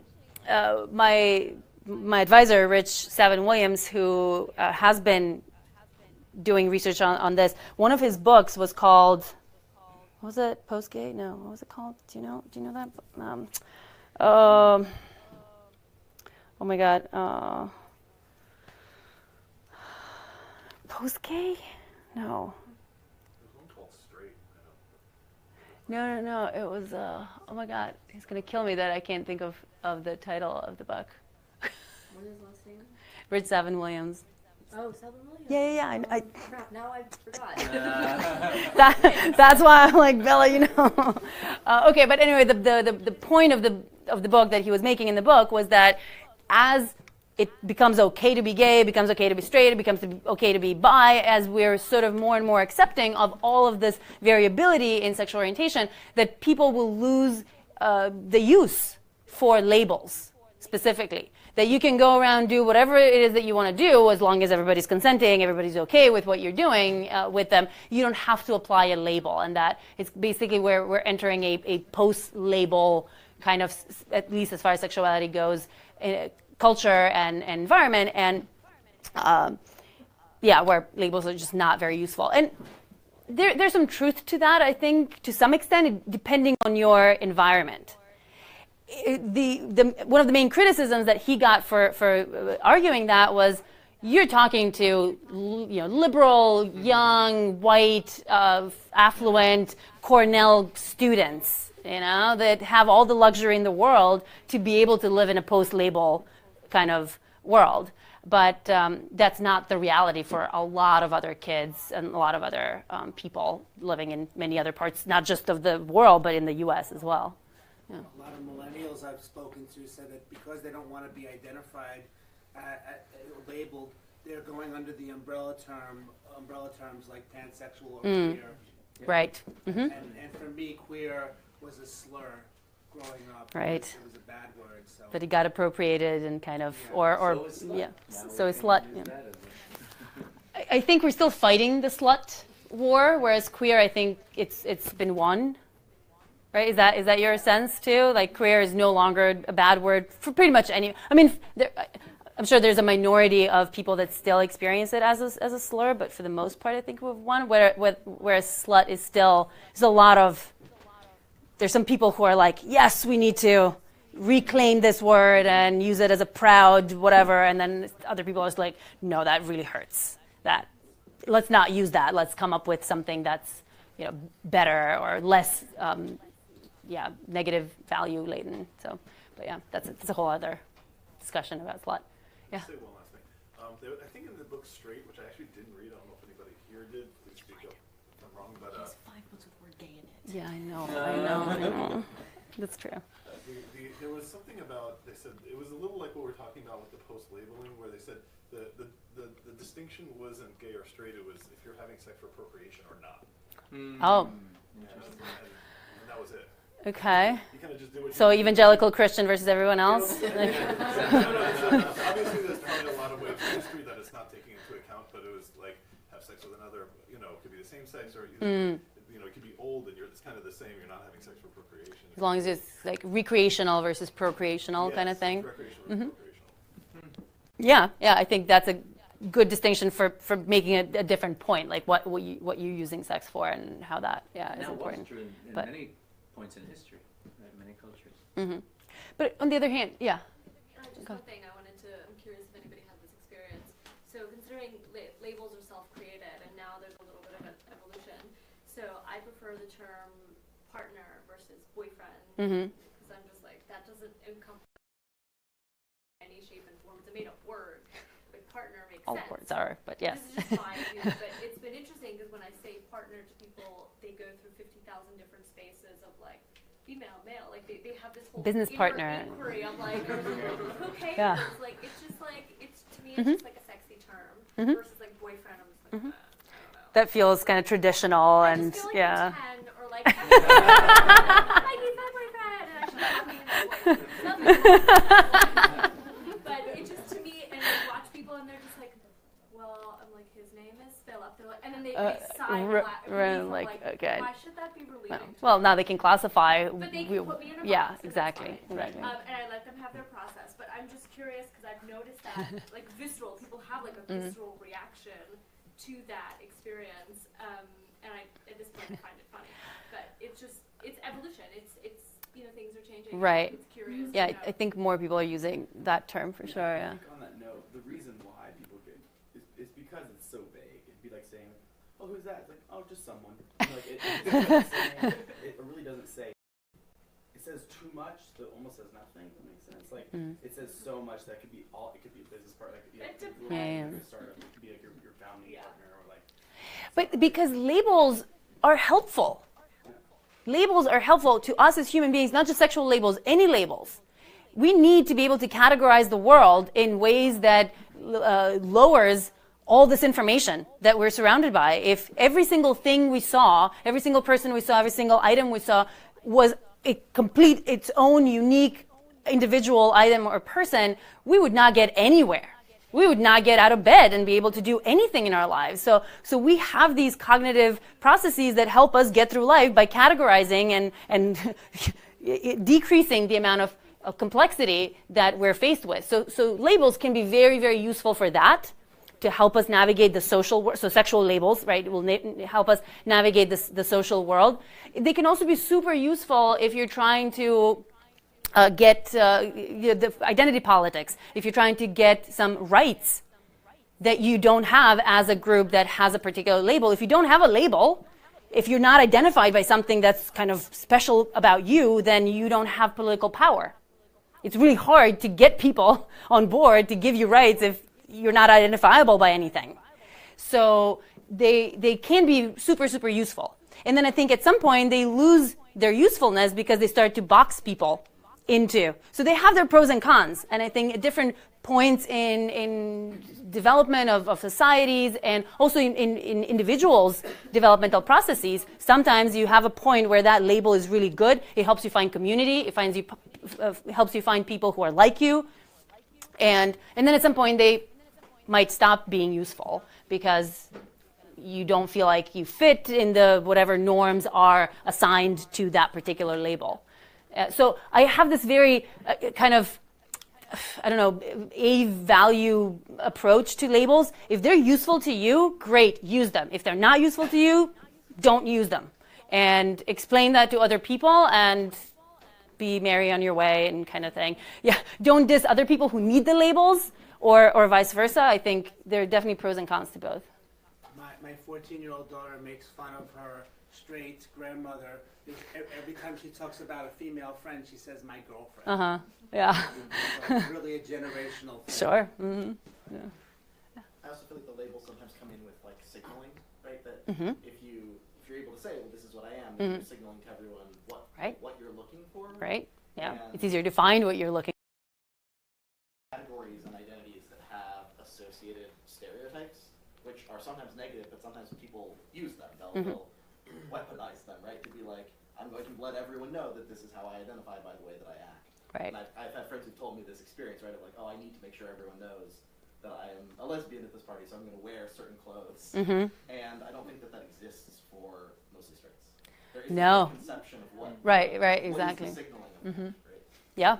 my advisor, Rich Savin-Williams, who has been doing research on this. One of his books was called, what was it? Post-gay? No, what was it called? Do you know that? Oh my God. Post-gay? No. No. It was, oh my God. He's going to kill me that I can't think of the title of the book. What is his last name? Rich Savin-Williams. Oh, Savin-Williams. Yeah. Oh, crap, now I forgot. That's why I'm like, Bella, you know. Okay, but anyway, the point of the book that he was making in the book was that as it becomes okay to be gay, it becomes okay to be straight, it becomes okay to be bi, as we're sort of more and more accepting of all of this variability in sexual orientation, that people will lose the use for labels specifically. That you can go around, do whatever it is that you want to do, as long as everybody's consenting, everybody's okay with what you're doing with them. You don't have to apply a label, and that it's basically where we're entering a post-label kind of, at least as far as sexuality goes, culture and environment, and where labels are just not very useful. And there's some truth to that, I think, to some extent, depending on your environment. One of the main criticisms that he got for arguing that was, you're talking to liberal, young, white, affluent Cornell students, that have all the luxury in the world to be able to live in a post-label kind of world. But that's not the reality for a lot of other kids and a lot of other people living in many other parts, not just of the world, but in the U.S. as well. Yeah. A lot of millennials I've spoken to said that because they don't want to be identified, labeled, they're going under the umbrella terms like pansexual or queer. Right. And for me, queer was a slur growing up. Right. It was a bad word. So. But it got appropriated and kind of, so is slut. Yeah. I think we're still fighting the slut war, whereas queer, I think it's been won. Right? Is that your sense too? Like, queer is no longer a bad word for pretty much any. I mean, I'm sure there's a minority of people that still experience it as a slur, but for the most part, I think we've won. Whereas slut is still, there's some people who are like, yes, we need to reclaim this word and use it as a proud whatever, and then other people are just like, no, that really hurts. Let's not use that. Let's come up with something that's better or less. Negative value laden. So, but yeah, that's a whole other discussion about slut. Yeah. I'll say one last thing. I think in the book Straight, which I actually didn't read, I don't know if anybody here did. Please speak up if I'm wrong. But there's 5 books with the word gay in it. Yeah, I know. That's true. There was something about, they said it was a little like what we're talking about with the post-labeling, where they said the distinction wasn't gay or straight. It was if you're having sex for procreation or not. Oh. And that was it. Okay. You kind of just do what so evangelical Christian versus everyone else? Obviously, there's probably a lot of ways in history that it's not taking into account, but it was like have sex with another, it could be the same sex, or it could be old and it's kind of the same. You're not having sex for procreation. As long as it's like recreational versus procreational kind of thing. Recreational. Yeah, I think that's a good distinction for making a different point, like what you're using sex for and how that is important. True in many points in history, right? Many cultures. But on the other hand, just one thing I'm curious if anybody has this experience. So considering labels are self-created and now there's a little bit of an evolution, so I prefer the term partner versus boyfriend because I'm just like, that doesn't encompass any shape and form. It's a made-up word. Partner makes all sense. words are, but yes. This is just fine, but it's been interesting because when partner to people, they go through 50,000 different spaces of like female, male, like they have this whole Business inward partner. inquiry of like, who cares? Yeah. Like it's just like, it's to me, it's just like a sexy term versus like boyfriend. I'm just like, I don't know. That feels kind of traditional I and just feel like yeah. you're 10 or like, like he's my boyfriend, and I should have me in that boyfriend. But it just to me, and I watch people and they're just like, well, I'm like, his name is Philip. They're like, and then they sigh like, okay. why should that be relieving? Well, now they can classify. But they can put me in a box. Yeah, and that's exactly. fine. Exactly. And I let them have their process. But I'm just curious because I've noticed that, like, visceral, people have like a visceral reaction to that experience. And I, at this point, I find it funny. But it's just, it's evolution. It's things are changing. Right. It's curious. Yeah, I think more people are using that term for sure. I Yeah. think on that note, the reason why people get is because it's so vague. It'd be like saying, "Oh, who's that?" It's like, "Oh, just someone." Like it really doesn't say. It says too much that almost says nothing. That makes sense. Like it says so much that could be all. It could be a business partner. Like, It could be depends. a startup. It could be like your founding partner or like. But because labels are helpful. Labels are helpful to us as human beings, not just sexual labels, any labels. We need to be able to categorize the world in ways that lowers all this information that we're surrounded by. If every single thing we saw, every single person we saw, every single item we saw was its own unique individual item or person, we would not get anywhere. We would not get out of bed and be able to do anything in our lives. So we have these cognitive processes that help us get through life by categorizing and decreasing the amount of complexity that we're faced with. So labels can be very, very useful for that, to help us navigate the social world. So sexual labels, right, will help us navigate the social world. They can also be super useful if you're trying to get the identity politics, if you're trying to get some rights that you don't have as a group that has a particular label. If you don't have a label, if you're not identified by something that's kind of special about you, then you don't have political power. It's really hard to get people on board to give you rights if you're not identifiable by anything. So they can be super, super useful. And then I think at some point they lose their usefulness because they start to box people into. So they have their pros and cons. And I think at different points in development of societies and also in individuals' developmental processes, sometimes you have a point where that label is really good. It helps you find community. It helps you find people who are like you. And then at some point they might stop being useful because you don't feel like you fit in the whatever norms are assigned to that particular label. So I have this very kind of, I don't know, a-value approach to labels. If they're useful to you, great, use them. If they're not useful to you, don't use them. And explain that to other people and be merry on your way and kind of thing. Yeah, don't diss other people who need the labels or vice versa. I think there are definitely pros and cons to both. My 14-year-old daughter makes fun of her straight grandmother. Every time she talks about a female friend, she says, "my girlfriend." Uh-huh, yeah. So it's really a generational thing. Sure. Mm-hmm. Yeah. I also feel like the labels sometimes come in with like signaling, right? That if you're able to say, well, this is what I am, then you're signaling to everyone what you're looking for. Right. Yeah. And It's easier to find what you're looking for. Categories and identities that have associated stereotypes, which are sometimes negative, but sometimes people use them. They'll weaponize them, right? To be like, I'm going to let everyone know that this is how I identify by the way that I act. Right. And I've had friends who've told me this experience, right? Of like, oh, I need to make sure everyone knows that I am a lesbian at this party, so I'm going to wear certain clothes. And I don't think that exists for mostly straights. There is a conception of what. Right, What exactly. is the signaling of that, right? Yeah.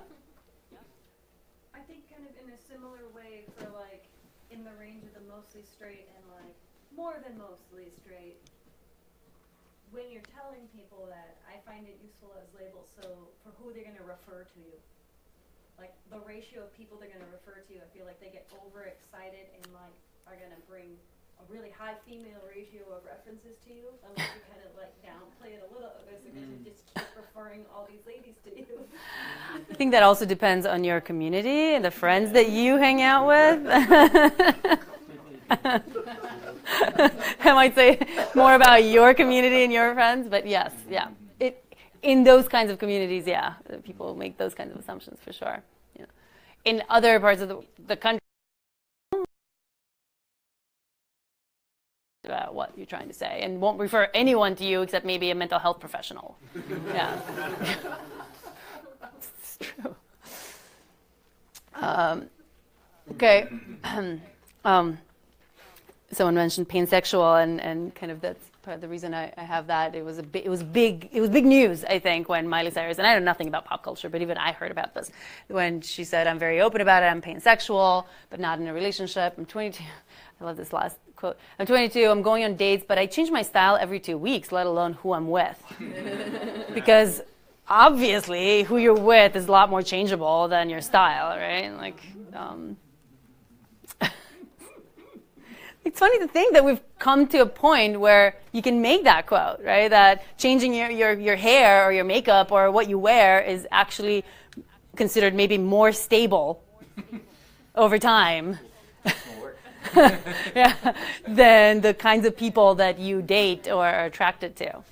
I think kind of in a similar way for like in the range of the mostly straight and like more than mostly straight. When you're telling people that, I find it useful as labels, so for who they're going to refer to you. Like the ratio of people they're going to refer to you, I feel like they get overexcited and like are going to bring a really high female ratio of references to you, unless you kind of like downplay it a little, because they're going to just keep referring all these ladies to you. I think that also depends on your community and the friends that you hang out with. I might say more about your community and your friends, but yes, yeah. In those kinds of communities, yeah, people make those kinds of assumptions for sure. Yeah. In other parts of the country, about what you're trying to say, and won't refer anyone to you except maybe a mental health professional. Yeah, it's true. Okay. Someone mentioned pansexual, and kind of that's part of the reason I have that. It was big news, I think, when Miley Cyrus, and I know nothing about pop culture, but even I heard about this when she said, "I'm very open about it. I'm pansexual, but not in a relationship. I'm 22." I love this last quote. "I'm 22. I'm going on dates, but I change my style every 2 weeks, let alone who I'm with." Because obviously, who you're with is a lot more changeable than your style, right? Like, it's funny to think that we've come to a point where you can make that quote, right? That changing your hair or your makeup or what you wear is actually considered maybe more stable over time. Yeah, than the kinds of people that you date or are attracted to.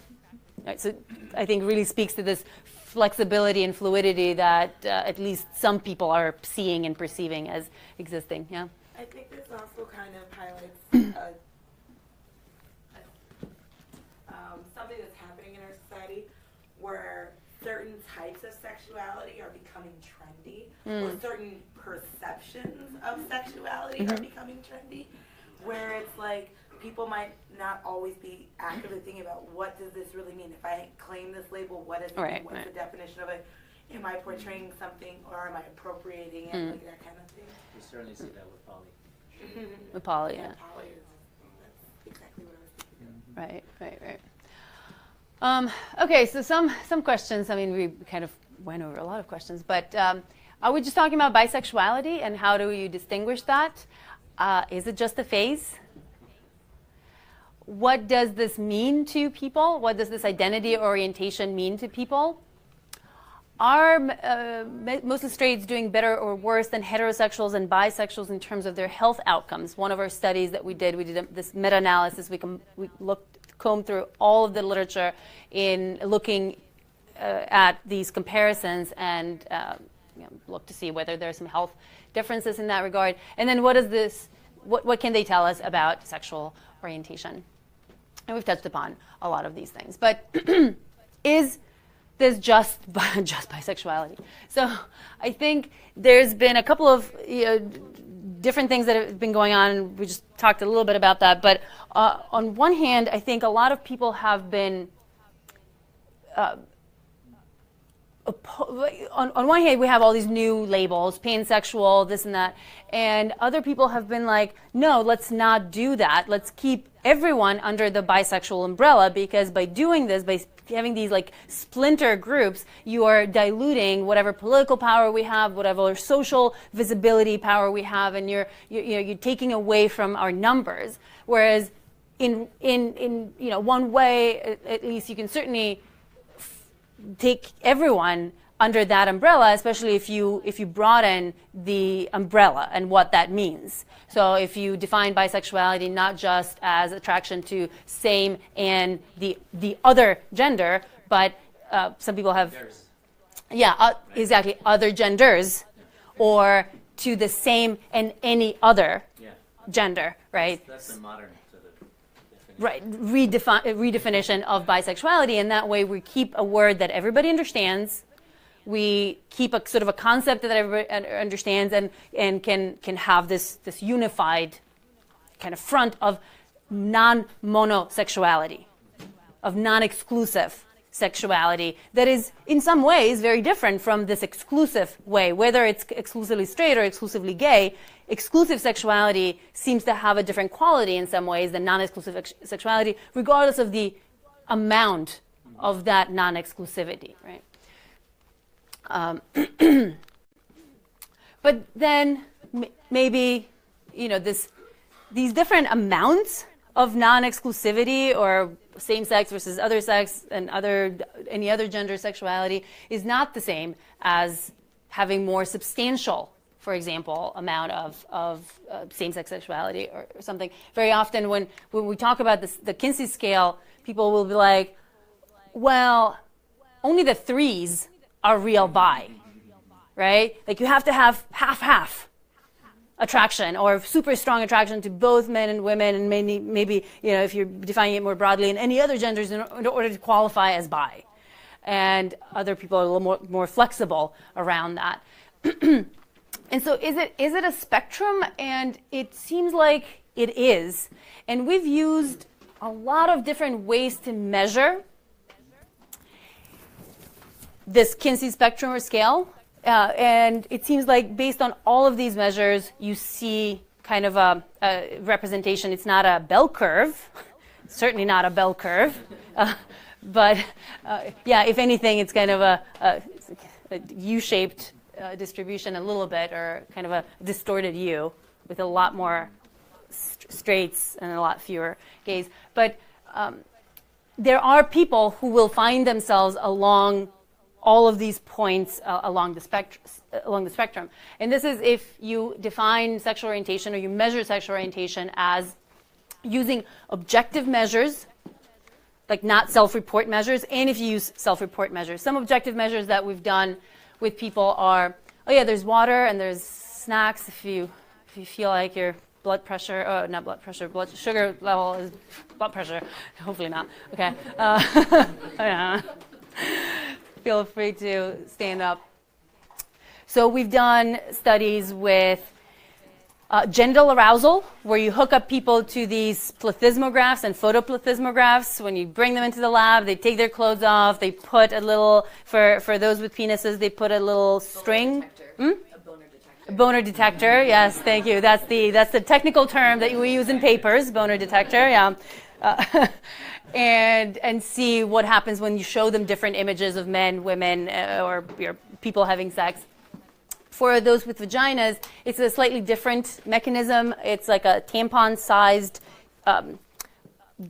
Right, so I think really speaks to this flexibility and fluidity that at least some people are seeing and perceiving as existing. Yeah. I think this also kind of highlights something that's happening in our society where certain types of sexuality are becoming trendy, or certain perceptions of sexuality are becoming trendy, where it's like people might not always be actively thinking about what does this really mean. If I claim this label, what does it mean? What's the definition of it? Am I portraying something, or am I appropriating it? Like that kind of thing. We certainly see that with poly. With poly, yeah. Poly is, that's exactly what I was thinking of. Right. Okay, so some questions. I mean, we kind of went over a lot of questions, but are we just talking about bisexuality and how do you distinguish that? Is it just a phase? What does this mean to people? What does this identity orientation mean to people? Are mostly straights doing better or worse than heterosexuals and bisexuals in terms of their health outcomes? One of our studies that we did this meta-analysis. We combed through all of the literature in looking at these comparisons and look to see whether there are some health differences in that regard. And then what can they tell us about sexual orientation? And we've touched upon a lot of these things. But is this just bisexuality? So I think there's been a couple of different things that have been going on. We just talked a little bit about that. But on one hand, I think a lot of people have been on one hand, we have all these new labels, pansexual, this and that, and other people have been like, no, let's not do that. Let's keep everyone under the bisexual umbrella, because by doing this, by having these like splinter groups, you are diluting whatever political power we have, whatever social visibility power we have, and you're taking away from our numbers. Whereas in one way, at least you can certainly take everyone under that umbrella, especially if you broaden the umbrella and what that means. So if you define bisexuality not just as attraction to same and the other gender, but some people have, exactly, other genders, or to the same and any other gender, right? That's the modern sort of definition. Right, redefinition of bisexuality, and that way we keep a word that everybody understands. We keep a sort of a concept that everybody understands, and can have this unified kind of front of non-monosexuality, of non-exclusive sexuality that is in some ways very different from this exclusive way, whether it's exclusively straight or exclusively gay. Exclusive sexuality seems to have a different quality in some ways than non-exclusive sexuality, regardless of the amount of that non-exclusivity, right? But then maybe these different amounts of non-exclusivity, or same-sex versus other sex and any other gender sexuality, is not the same as having more substantial for example, amount of same-sex sexuality or something. Very often when we talk about this, the Kinsey scale, people will be like, well, only the 3s are real bi, right? Like you have to have half-half attraction or super strong attraction to both men and women, and maybe if you're defining it more broadly, in any other genders in order to qualify as bi. And other people are a little more flexible around that. And so is it a spectrum? And it seems like it is. And we've used a lot of different ways to measure this Kinsey spectrum or scale. And it seems like based on all of these measures, you see kind of a representation. It's not a bell curve, certainly not a bell curve. But yeah, if anything, it's kind of a U-shaped distribution a little bit, or kind of a distorted U with a lot more straights and a lot fewer gays. But there are people who will find themselves along all of these points along the spectrum. And this is if you define sexual orientation or you measure sexual orientation as using objective measures, like not self-report measures, and if you use self-report measures. Some objective measures that we've done with people are, oh yeah, there's water and there's snacks if you feel like your blood pressure, not blood pressure, blood sugar level is blood pressure, hopefully not, okay. Yeah. Feel free to stand up. So we've done studies with genital arousal, where you hook up people to these plethysmographs and photoplethysmographs. When you bring them into the lab, they take their clothes off. They put a little, for those with penises, they put a little string. A boner detector, yes, thank you. That's the technical term that we use in papers, boner detector, yeah. And see what happens when you show them different images of men, women, or people having sex. For those with vaginas, it's a slightly different mechanism. It's like a tampon-sized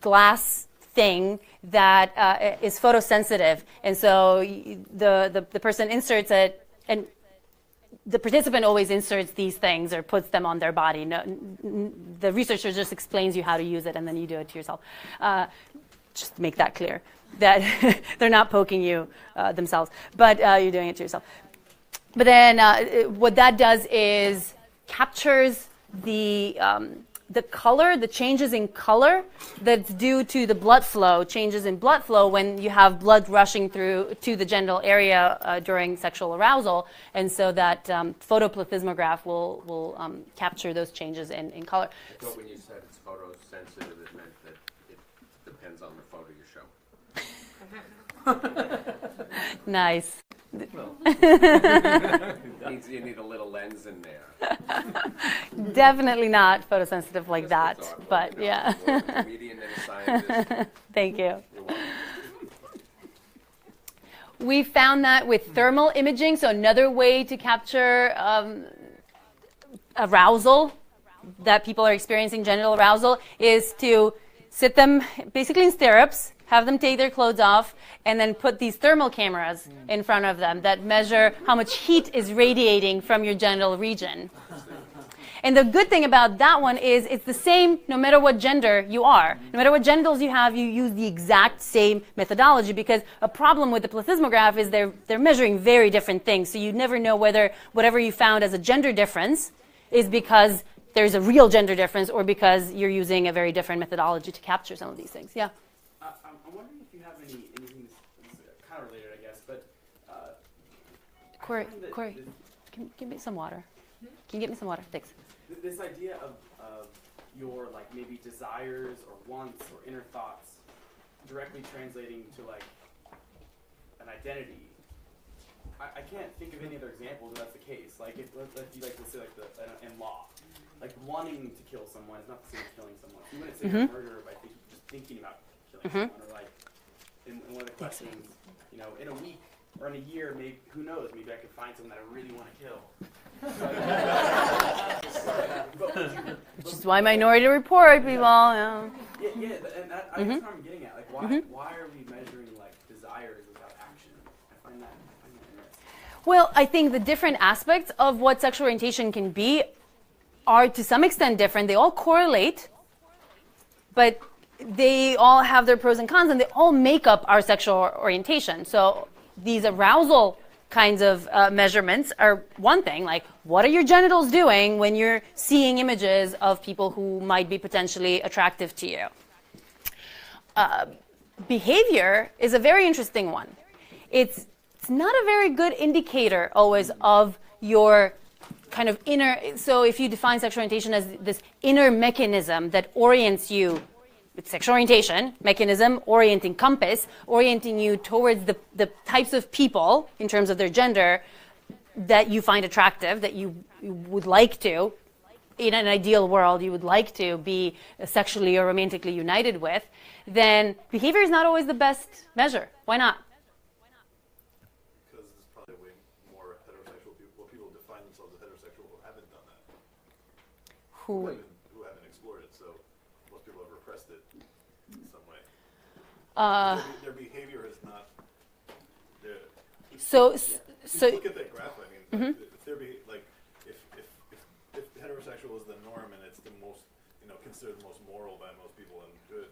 glass thing that is photosensitive. And so the person inserts it, and the participant always inserts these things or puts them on their body. No, the researcher just explains you how to use it, and then you do it to yourself. Just to make that clear, that they're not poking you themselves, but you're doing it to yourself. But then what that does is captures the color, the changes in color that's due to the blood flow, changes in blood flow when you have blood rushing through to the genital area during sexual arousal. And so that photoplethysmograph will capture those changes in color. I thought when you said it's photosensitive, it meant that it depends on the photo you show. Nice. You need a little lens in there. Definitely not photosensitive like that, but yeah. More of a comedian than a scientist. Thank you. We found that with thermal imaging, so another way to capture arousal, that people are experiencing genital arousal, is to sit them basically in stirrups, have them take their clothes off, and then put these thermal cameras in front of them that measure how much heat is radiating from your genital region. And the good thing about that one is it's the same no matter what gender you are. No matter what genitals you have, you use the exact same methodology, because a problem with the plethysmograph is they're measuring very different things. So you never know whether whatever you found as a gender difference is because there's a real gender difference or because you're using a very different methodology to capture some of these things. Yeah? I'm wondering if you have anything that's kind of related, I guess, but Corey, can you give me some water? Can you get me some water? Thanks. This idea of your like maybe desires or wants or inner thoughts directly translating to like an identity. I can't think of any other examples where that's the case. Like if you like to say like in law, like wanting to kill someone is not the same as killing someone. You wouldn't say you're a murderer by just thinking about killing someone, or like in one of the questions, you know, in a week or in a year, maybe who knows? Maybe I could find someone that I really want to kill. Which is why Minority Report people. Yeah, and that's what I'm getting at. Like, why are we measuring like desires without action? I find that interesting. Well, I think the different aspects of what sexual orientation can be are to some extent different. They all correlate, but they all have their pros and cons, and they all make up our sexual orientation. So these arousal kinds of measurements are one thing, like what are your genitals doing when you're seeing images of people who might be potentially attractive to you? Behavior is a very interesting one. It's not a very good indicator always of your kind of inner, so if you define sexual orientation as this inner mechanism that orients you, with sexual orientation, mechanism, orienting compass, orienting you towards the types of people in terms of their gender that you find attractive, that you would like to, in an ideal world, you would like to be sexually or romantically united with, then behavior is not always the best measure. Why not? Because there's probably way more heterosexual people, people define themselves as heterosexual who haven't done that. Who haven't explored it, so most people have repressed it in some way. Their behavior is not. So look at that graph. I mean, if there be like, if heterosexual is the norm and it's the most, considered the most moral by most people and good,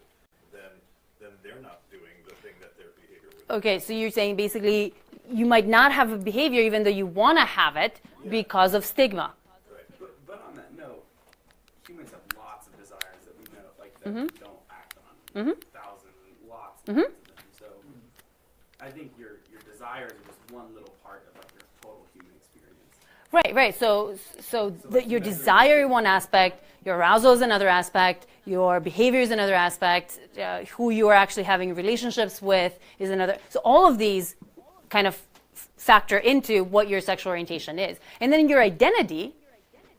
then they're not doing the thing that their behavior would. Okay, so you're saying basically you might not have a behavior even though you want to have it because of stigma. Right. But on that note, humans have lots of desires that we know, like that we don't act on. Thousands, lots of them. So I think your desires are just one little part of like your total human experience. Right. So your desire is one aspect, your arousal is another aspect, your behavior is another aspect, who you are actually having relationships with is another. So all of these kind of factor into what your sexual orientation is. And then your identity,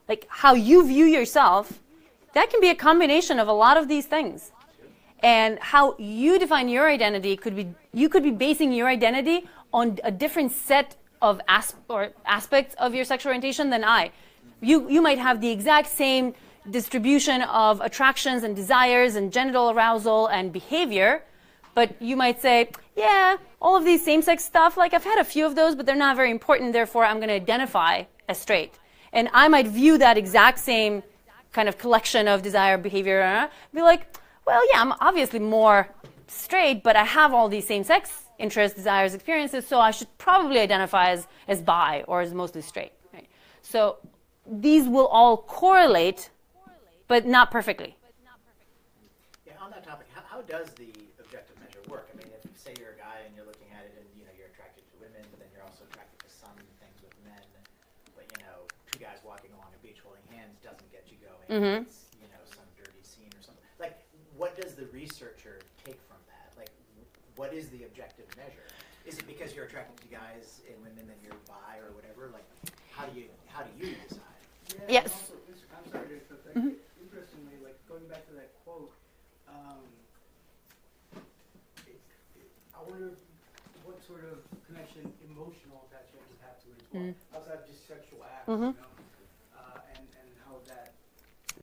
like how you view yourself, that can be a combination of a lot of these things. And how you define your identity you could be basing your identity on a different set of aspects of your sexual orientation than I. You might have the exact same distribution of attractions and desires and genital arousal and behavior, but you might say, yeah, all of these same-sex stuff, like I've had a few of those, but they're not very important, therefore I'm going to identify as straight. And I might view that exact same kind of collection of desire, behavior, be like, well, yeah, I'm obviously more straight, but I have all these same-sex interests, desires, experiences, so I should probably identify as bi or as mostly straight. Right? So these will all correlate, but not perfectly. Yeah, on that topic, how does the objective measure work? I mean, if say you're a guy and you're looking at it and you're attracted to women, but then you're also attracted to some things with men, but two guys walking along a beach holding hands doesn't get you going. It's, some dirty scene or something. Like, what does the researcher take from that? Like, what is the objective measure? Is it because you're attracted to guys and women and you're bi or whatever? Like, how do you decide? Yes. Also, I'm sorry to interrupt. Interestingly, like going back to that quote, I wonder what sort of connection emotional attachment would have to it as well, outside of just sexual acts, and how that.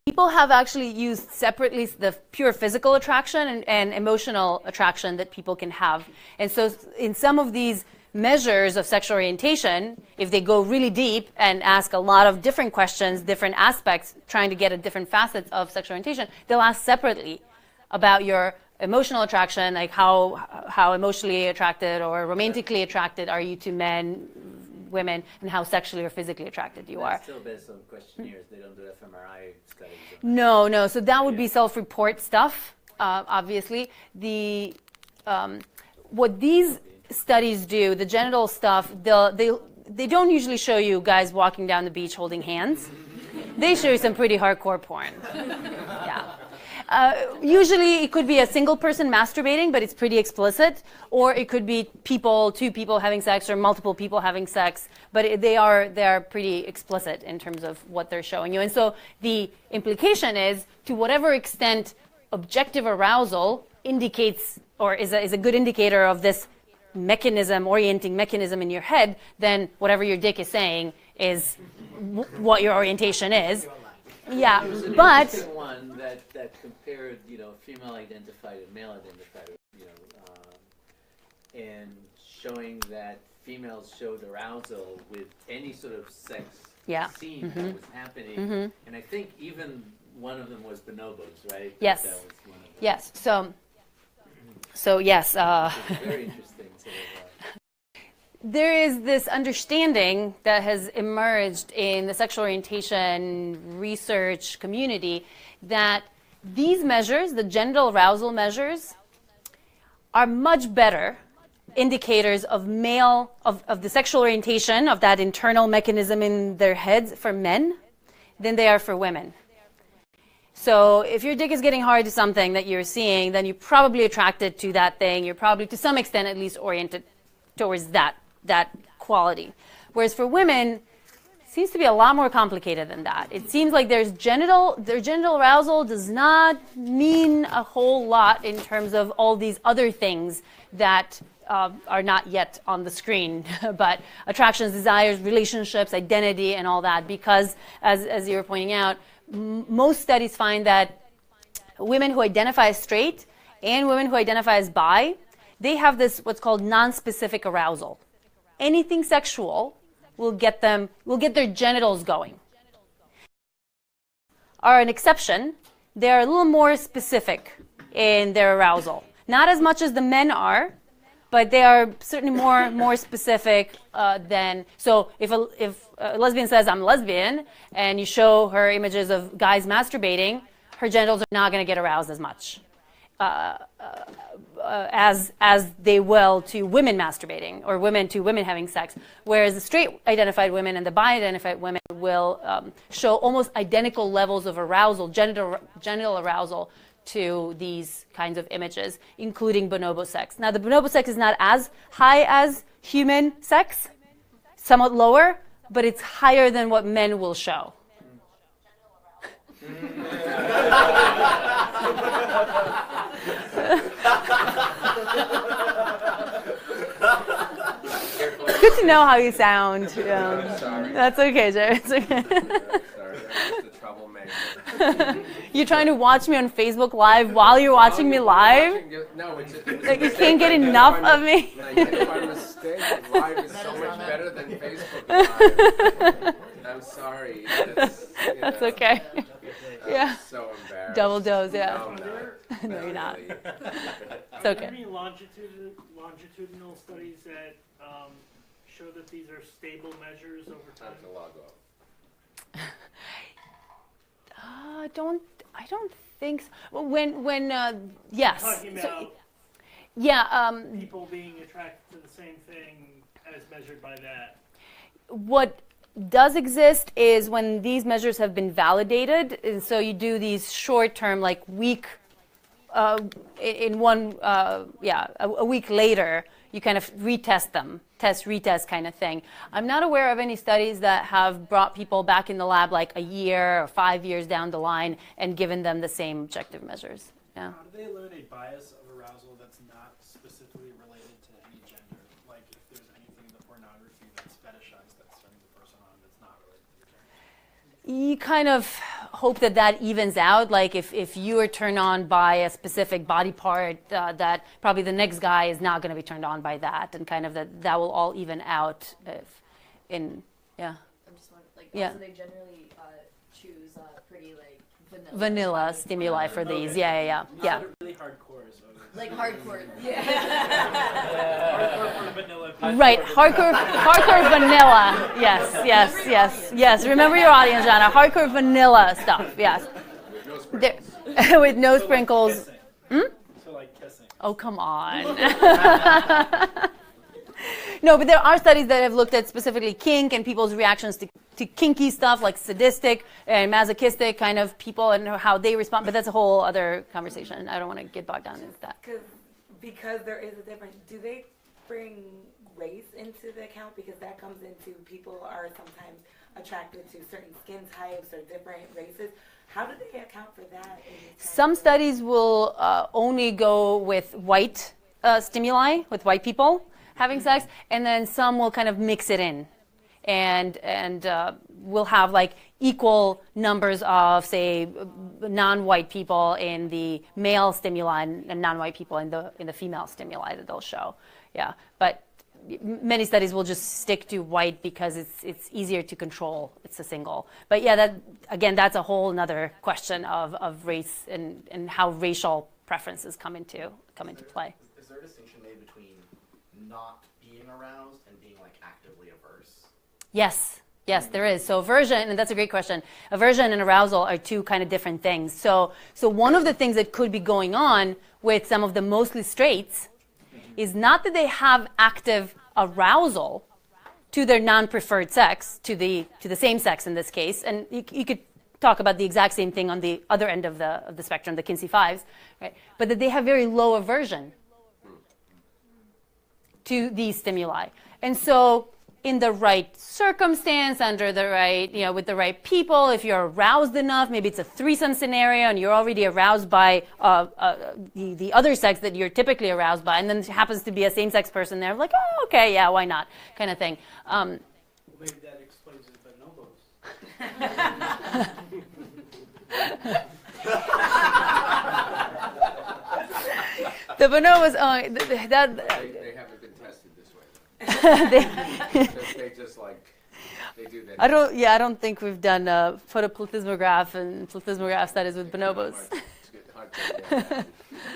People have actually used separately the pure physical attraction and emotional attraction that people can have. And so in some of these measures of sexual orientation, if they go really deep and ask a lot of different questions, different aspects, trying to get at different facets of sexual orientation, they'll ask separately about your emotional attraction, like how emotionally attracted or romantically attracted are you to men, women, and how sexually or physically attracted you are. Still based on questionnaires. They don't do fMRI studies. No. So that would be self-report stuff, obviously. What these studies do, the genital stuff, they don't usually show you guys walking down the beach holding hands. They show you some pretty hardcore porn. Yeah. Usually it could be a single person masturbating, but it's pretty explicit, or it could be two people having sex or multiple people having sex, but they are pretty explicit in terms of what they're showing you. And so the implication is, to whatever extent objective arousal indicates or is a good indicator of this orienting mechanism in your head, then whatever your dick is saying is what your orientation is. Yeah, but There's an one that compared, female identified and male identified, and showing that females showed arousal with any sort of sex Yeah. scene that was happening. And I think even one of them was bonobos, right? Yes. That was one of them. Yes. So yes. It was very interesting. Sort of, There is this understanding that has emerged in the sexual orientation research community that these measures, the genital arousal measures, are much better indicators of of the sexual orientation, of that internal mechanism in their heads for men than they are for women. So if your dick is getting hard to something that you're seeing, then you're probably attracted to that thing. You're probably, to some extent at least, oriented towards that quality. Whereas for women, it seems to be a lot more complicated than that. It seems like their genital arousal does not mean a whole lot in terms of all these other things that are not yet on the screen, but attractions, desires, relationships, identity, and all that. Because, as you were pointing out, most studies find that women who identify as straight and women who identify as bi, they have this what's called non-specific arousal. Anything sexual will get their genitals going. Are an exception. They are a little more specific in their arousal. Not as much as the men are, but they are certainly more specific than. So if a lesbian says, I'm lesbian, and you show her images of guys masturbating, her genitals are not going to get aroused as much as they will to women masturbating or women to women having sex. Whereas the straight identified women and the bi identified women will show almost identical levels of arousal, genital arousal, to these kinds of images, including bonobo sex. Now, the bonobo sex is not as high as human sex, somewhat lower, but it's higher than what men will show. Good to know how you sound. Sorry. That's okay, Jerry. It's okay. Sorry, I'm just a troublemaker. You're trying to watch me on Facebook Live while you're watching me live? No, it's a Like you mistake. can't get I enough identify of me? I identify mistake. Live is so much better than Facebook Live. I'm sorry. That's okay. Yeah. So embarrassed. Double dose, yeah. No, I'm not. No, you're not. Really. It's Are okay. there any longitudinal studies that show that these are stable measures over time? Time to log off. I don't think so. When yes. Talking about people being attracted to the same thing as measured by that. What does exist is when these measures have been validated, and so you do these short-term, like week, in one, a week later, you kind of retest them, retest kind of thing. I'm not aware of any studies that have brought people back in the lab like a year or 5 years down the line and given them the same objective measures. Yeah. How do they eliminate bias of arousal that's not specifically related to any gender? Like if there's anything in the pornography that's fetishized that turns a person on that's not related to the gender? You kind of hope that evens out. Like if you are turned on by a specific body part, that probably the next guy is not going to be turned on by that, and kind of that will all even out. I'm just wondering, like, Yeah. so they generally choose pretty like Vanilla stimuli for these. Yeah. Really hardcore, so like hardcore. hardcore vanilla. Right, hardcore vanilla. Yes. Remember your audience, Zhana. Hardcore vanilla stuff. Yes. With no sprinkles. So like kissing. Oh, come on. No, but there are studies that have looked at specifically kink and people's reactions to kinky stuff, like sadistic and masochistic kind of people and how they respond. But that's a whole other conversation. I don't want to get bogged down into that. Because there is a difference. Do they bring race into the account? Because that comes into people are sometimes attracted to certain skin types or different races. How do they account for that? Some studies will only go with white stimuli, with white people having sex, and then some will kind of mix it in. and we'll have like equal numbers of, say, non-white people in the male stimuli and non-white people in the female stimuli that they'll show. Yeah, but many studies will just stick to white because it's easier to control. It's a single. But yeah, that's a whole another question of race and how racial preferences come into play. Is there a distinction made between not being aroused and being like actively averse? Yes, there is. So aversion, and that's a great question. Aversion and arousal are two kind of different things. So one of the things that could be going on with some of the mostly straights is not that they have active arousal to their non-preferred sex, to the same sex in this case, and you could talk about the exact same thing on the other end of the spectrum, the Kinsey fives, right? But that they have very low aversion to these stimuli. And so in the right circumstance, under the right, with the right people, if you're aroused enough, maybe it's a threesome scenario and you're already aroused by the other sex that you're typically aroused by, and then it happens to be a same-sex person there, like, oh, okay, yeah, why not, kind of thing. Maybe that explains the bonobos. The bonobos, that... They haven't been tested this way. They just like, they do that. I don't think we've done photoplethysmograph and plethysmograph studies with bonobos.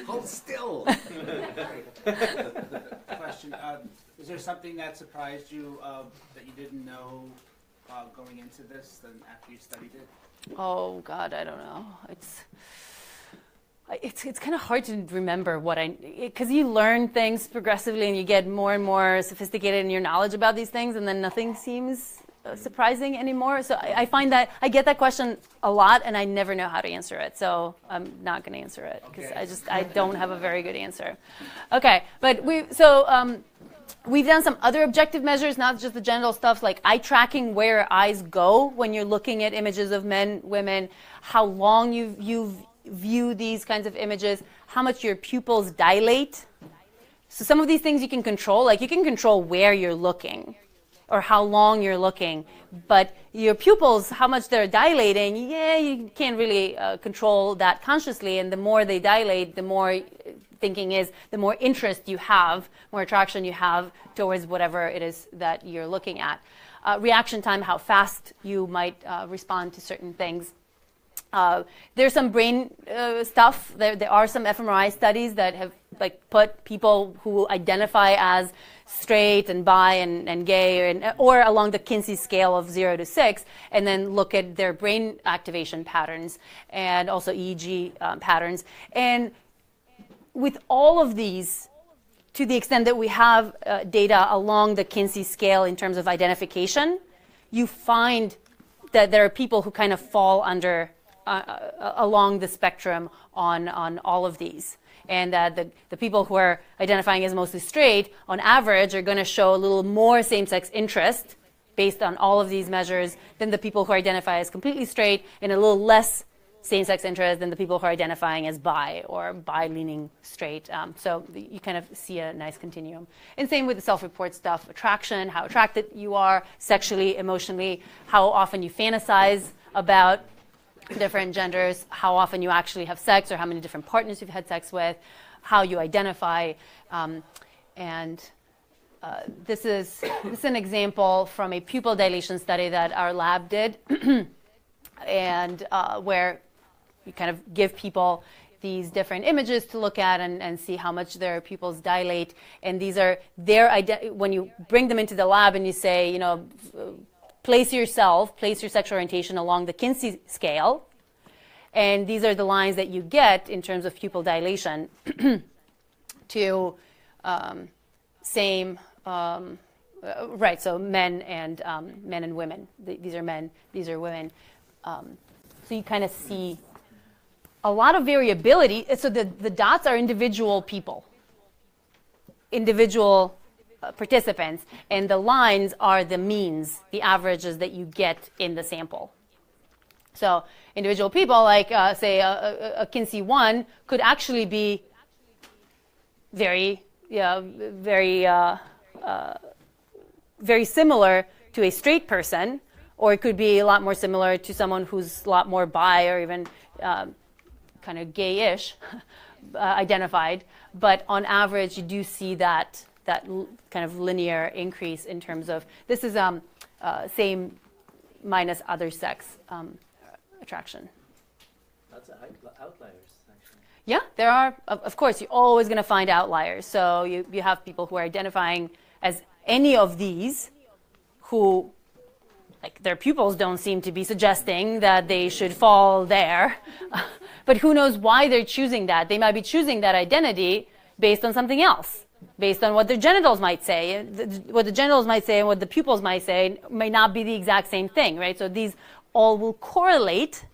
Hold still. Question, is there something that surprised you that you didn't know going into this than after you studied it? Oh God, I don't know. It's kind of hard to remember because you learn things progressively and you get more and more sophisticated in your knowledge about these things, and then nothing seems surprising anymore. So I find that I get that question a lot and I never know how to answer it. So I'm not going to answer it because I don't have a very good answer. Okay, but we've done some other objective measures, not just the genital stuff, like eye tracking, where your eyes go when you're looking at images of men, women, how long you view these kinds of images, how much your pupils dilate. So some of these things you can control, like you can control where you're looking or how long you're looking, but your pupils, how much they're dilating, you can't really control that consciously, and the more they dilate, the more thinking is, the more interest you have, more attraction you have towards whatever it is that you're looking at. Reaction time, how fast you might respond to certain things. There's some brain stuff. There are some fMRI studies that have put people who identify as straight and bi and gay or along the Kinsey scale of 0 to 6, and then look at their brain activation patterns and also EEG patterns. And with all of these, to the extent that we have data along the Kinsey scale in terms of identification, you find that there are people who kind of fall under along the spectrum on all of these. And that the people who are identifying as mostly straight, on average, are going to show a little more same-sex interest based on all of these measures than the people who identify as completely straight, and a little less same-sex interest than the people who are identifying as bi or bi-leaning straight. So you kind of see a nice continuum. And same with the self-report stuff, attraction, how attracted you are sexually, emotionally, how often you fantasize about different genders, how often you actually have sex or how many different partners you've had sex with, how you identify. This is an example from a pupil dilation study that our lab did, and where you kind of give people these different images to look at and see how much their pupils dilate. And these are when you bring them into the lab and you say, place your sexual orientation along the Kinsey scale, and these are the lines that you get in terms of pupil dilation to same, right, so men and women. These are men, these are women. So you kind of see a lot of variability. So the dots are individual people, individual participants, and the lines are the means, the averages that you get in the sample. So individual people, like say a Kinsey 1, could actually be very similar to a straight person, or it could be a lot more similar to someone who's a lot more bi or even kind of gay-ish identified. But on average, you do see that kind of linear increase in terms of this is same minus other sex attraction. Lots of outliers, actually. Yeah, there are. Of course, you're always going to find outliers. So you have people who are identifying as any of these who, like, their pupils don't seem to be suggesting that they should fall there. But who knows why they're choosing that? They might be choosing that identity based on something else, based on what their genitals might say. What the genitals might say and what the pupils might say may not be the exact same thing, right? So these all will correlate,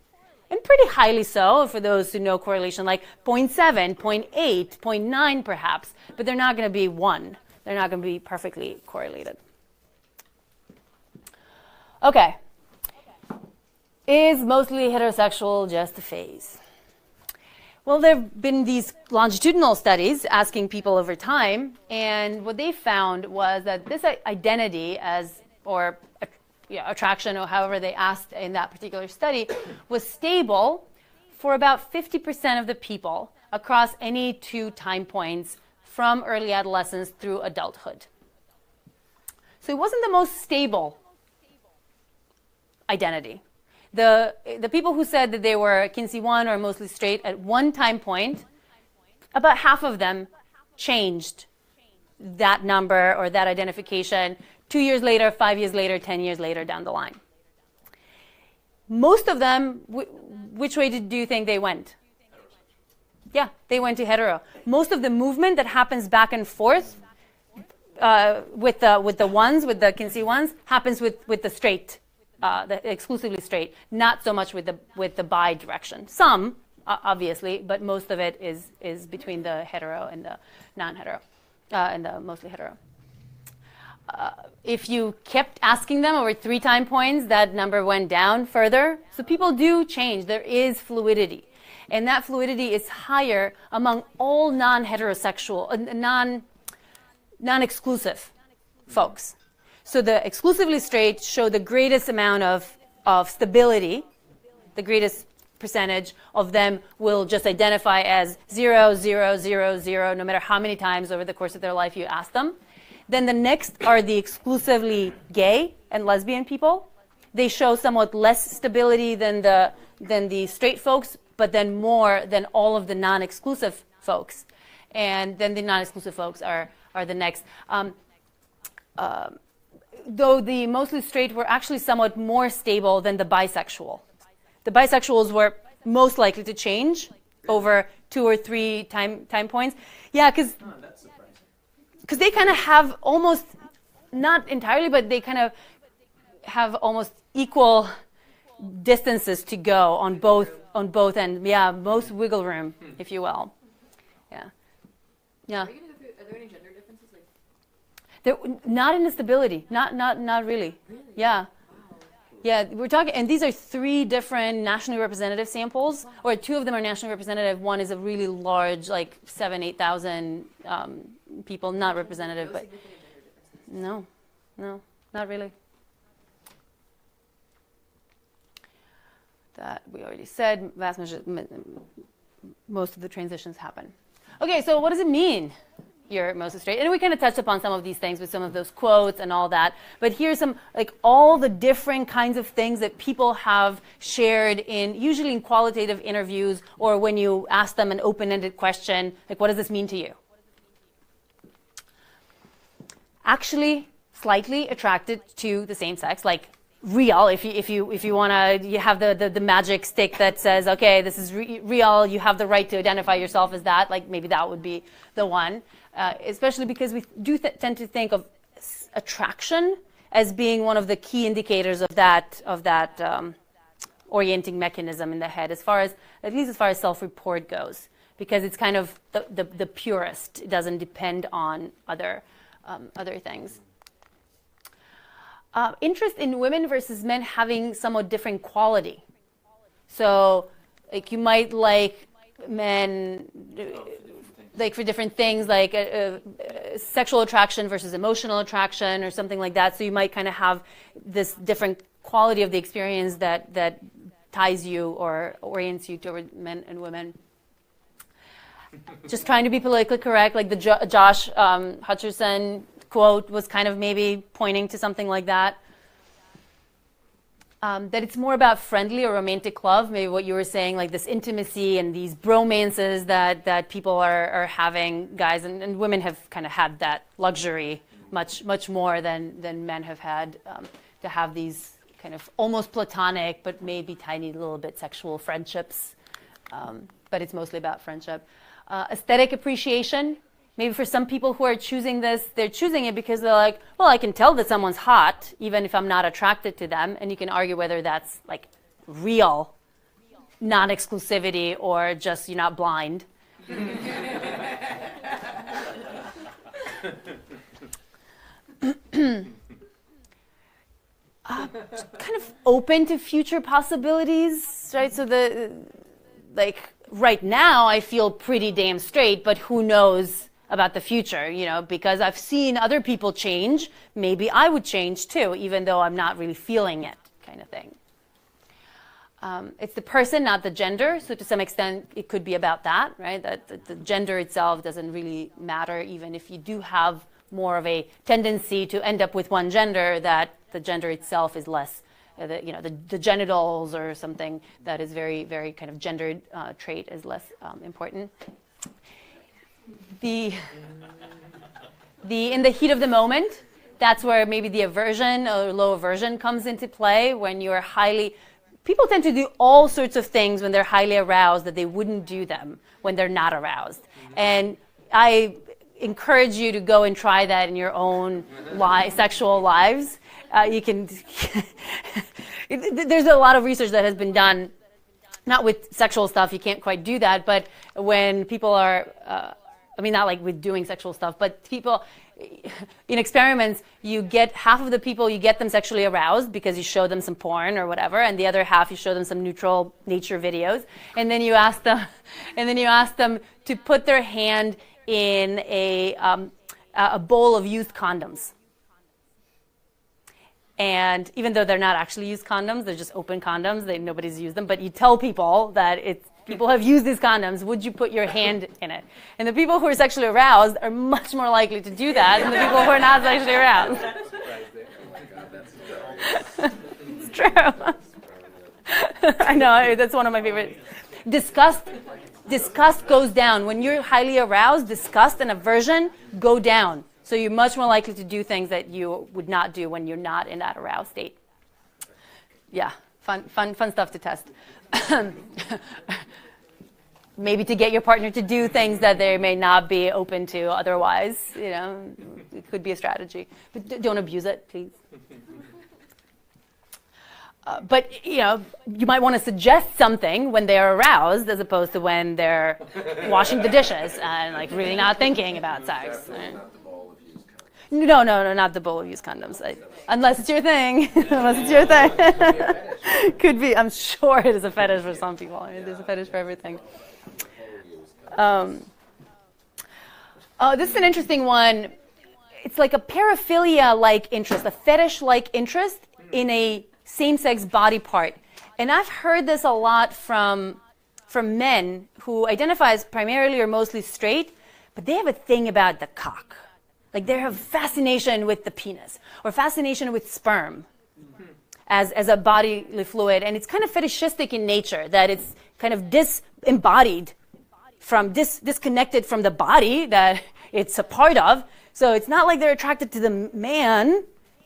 and pretty highly so for those who know correlation, like 0.7, 0.8, 0.9 perhaps, but they're not going to be 1. They're not going to be perfectly correlated. Okay. Is mostly heterosexual just a phase? Well, there have been these longitudinal studies asking people over time, and what they found was that this identity or attraction, or however they asked in that particular study, was stable for about 50% of the people across any 2 time points from early adolescence through adulthood. So it wasn't the most stable identity. The people who said that they were Kinsey 1 or mostly straight at one time point, about half of them changed that number or that identification 2 years later, 5 years later, 10 years later down the line. Most of them, which way do you think they went? Yeah, they went to hetero. Most of the movement that happens back and forth with the Kinsey ones, happens with the straight. Exclusively straight, not so much with the bi direction. Some, obviously, but most of it is between the hetero and the non-hetero, and the mostly hetero. If you kept asking them over 3 time points, that number went down further. So people do change. There is fluidity. And that fluidity is higher among all non-heterosexual, non-exclusive folks. So the exclusively straight show the greatest amount of stability. The greatest percentage of them will just identify as 0, 0, 0, 0, no matter how many times over the course of their life you ask them. Then the next are the exclusively gay and lesbian people. They show somewhat less stability than the straight folks, but then more than all of the non-exclusive folks. And then the non-exclusive folks are the next. Though the mostly straight were actually somewhat more stable than the bisexual. The bisexuals were most likely to change over 2 or 3 time points. Yeah, because they kind of have almost, not entirely, but they kind of have almost equal distances to go on both ends. Yeah, most wiggle room, if you will. Yeah. Yeah. Are there any gender differences? Not in the stability. Not really. Yeah. Yeah, we're talking, and these are 3 different nationally representative samples, or 2 of them are nationally representative. One is a really large, like 7,000-8,000 people, not representative, but no, not really. That we already said. Most of the transitions happen. Okay, so what does it mean? You're mostly straight. And we kind of touched upon some of these things with some of those quotes and all that. But here's some, like, all the different kinds of things that people have shared usually in qualitative interviews, or when you ask them an open-ended question, like, what does this mean to you? Actually, slightly attracted to the same sex, like real. If you want to, you have the magic stick that says, okay, this is real. You have the right to identify yourself as that. Like, maybe that would be the one. Especially because we do tend to think of attraction as being one of the key indicators of that orienting mechanism in the head, at least as far as self-report goes, because it's kind of the purest. It doesn't depend on other things. Interest in women versus men having somewhat different quality. So, like, you might like men. Like for different things, like sexual attraction versus emotional attraction or something like that. So you might kind of have this different quality of the experience that ties you or orients you toward men and women. Just trying to be politically correct, like the Josh Hutcherson quote was kind of maybe pointing to something like that. That it's more about friendly or romantic love, maybe what you were saying, like this intimacy and these bromances that people are having, guys and women have kind of had that luxury much more than men have had, to have these kind of almost platonic but maybe tiny little bit sexual friendships, but it's mostly about friendship. Aesthetic appreciation. Maybe for some people who are choosing this, they're choosing it because they're like, well, I can tell that someone's hot, even if I'm not attracted to them. And you can argue whether that's like real non-exclusivity or just you're not blind. Kind of open to future possibilities, right? So right now I feel pretty damn straight, but who knows about the future, because I've seen other people change, maybe I would change too, even though I'm not really feeling it, kind of thing. It's the person, not the gender, so to some extent it could be about that, right? That the gender itself doesn't really matter, even if you do have more of a tendency to end up with one gender, that the gender itself is less, the genitals or something that is very, very kind of gendered trait is less important. In the heat of the moment, that's where maybe the aversion or low aversion comes into play. When you're people tend to do all sorts of things when they're highly aroused that they wouldn't do them when they're not aroused. And I encourage you to go and try that in your own sexual lives. You can. There's a lot of research that has been done, not with sexual stuff. You can't quite do that, but when people are. Not like with doing sexual stuff, but people, in experiments, you get half of the people, you get them sexually aroused because you show them some porn or whatever, and the other half you show them some neutral nature videos, and then you ask them to put their hand in a bowl of used condoms. And even though they're not actually used condoms, they're just open condoms, nobody's used them, but you tell people that people have used these condoms, would you put your hand in it? And the people who are sexually aroused are much more likely to do that than the people who are not sexually aroused. It's true. I know, that's one of my favorites. Disgust goes down. When you're highly aroused, disgust and aversion go down. So you're much more likely to do things that you would not do when you're not in that aroused state. Yeah, fun stuff to test. Maybe to get your partner to do things that they may not be open to otherwise, it could be a strategy. But don't abuse it, please. But you might want to suggest something when they're aroused as opposed to when they're washing the dishes and really not thinking about sex. No, not the bowl of used condoms. Unless it's your thing. Unless it's your thing. Could be. I'm sure it is a fetish for some people. There's a fetish for everything. This is an interesting one. It's like a paraphilia-like interest, a fetish-like interest in a same-sex body part. And I've heard this a lot from men who identify as primarily or mostly straight, but they have a thing about the cock. Like they have fascination with the penis or fascination with sperm as a bodily fluid. And it's kind of fetishistic in nature, that it's kind of disembodied disconnected from the body that it's a part of. So it's not like they're attracted to the man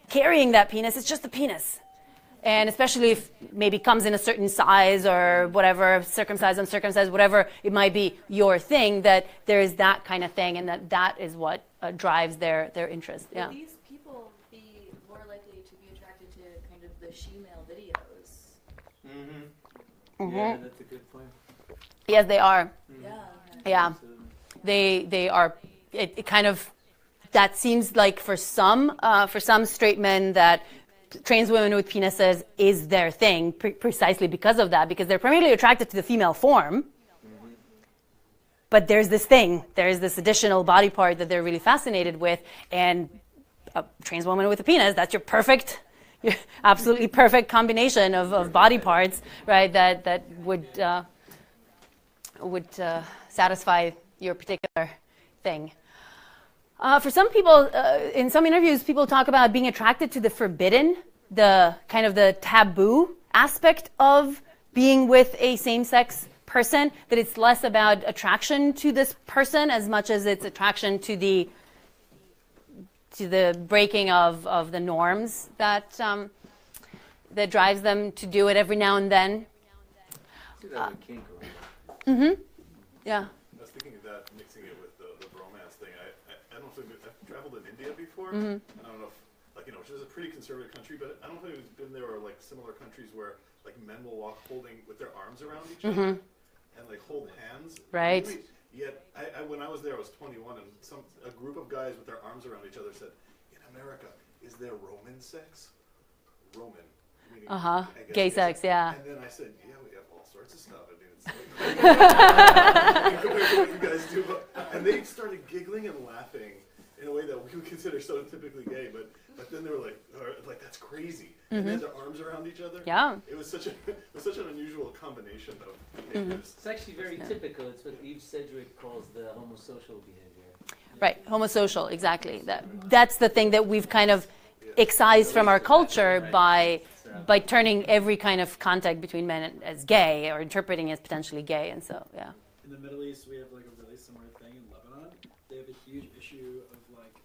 carrying that penis, it's just the penis. And especially if maybe comes in a certain size or whatever, circumcised, uncircumcised, whatever it might be your thing, that there is that kind of thing, and that is what drives their interest. Will Yeah. these people be more likely to be attracted to kind of the she-male videos? Mm-hmm. Yeah, that's a good point. Yes, they are. Yeah. Yeah. They are. It kind of, that seems like for some straight men that trans women with penises is their thing, precisely because of that, because they're primarily attracted to the female form, but there's this thing, there's this additional body part that they're really fascinated with, and a trans woman with a penis, that's your absolutely perfect combination of body parts, right, that would satisfy your particular thing. For some people, in some interviews, people talk about being attracted to the forbidden, the kind of the taboo aspect of being with a same-sex person, that it's less about attraction to this person as much as it's attraction to the breaking of the norms that that drives them to do it every now and then. Yeah. I was thinking of that, mixing it with the bromance thing. I don't think I've traveled in India before, Mm-hmm. and I don't know if, like, which is a pretty conservative country, but I don't think it's been there or like similar countries where like men will walk holding with their arms around each other and like hold hands. Right. Really, yet, when I was there, I was 21, and a group of guys with their arms around each other said, "In America, is there Roman sex?" Roman. Meaning, Gay sex, yeah. And then I said, "Yeah, we have all sorts of stuff." I mean, it's like, compared to what you guys do, and they started giggling and laughing in a way that we would consider so typically gay, but then they were like that's crazy, and they had their arms around each other. Yeah. It was such an unusual combination of behaviors. It's actually very typical. It's what Eve Sedgwick calls the homosocial behavior. Right, homosocial, exactly. That's the thing that we've kind of excised from our culture by turning every kind of contact between men as gay or interpreting as potentially gay, and so yeah. In the Middle East, we have like a really similar thing in Lebanon. They have a huge issue of like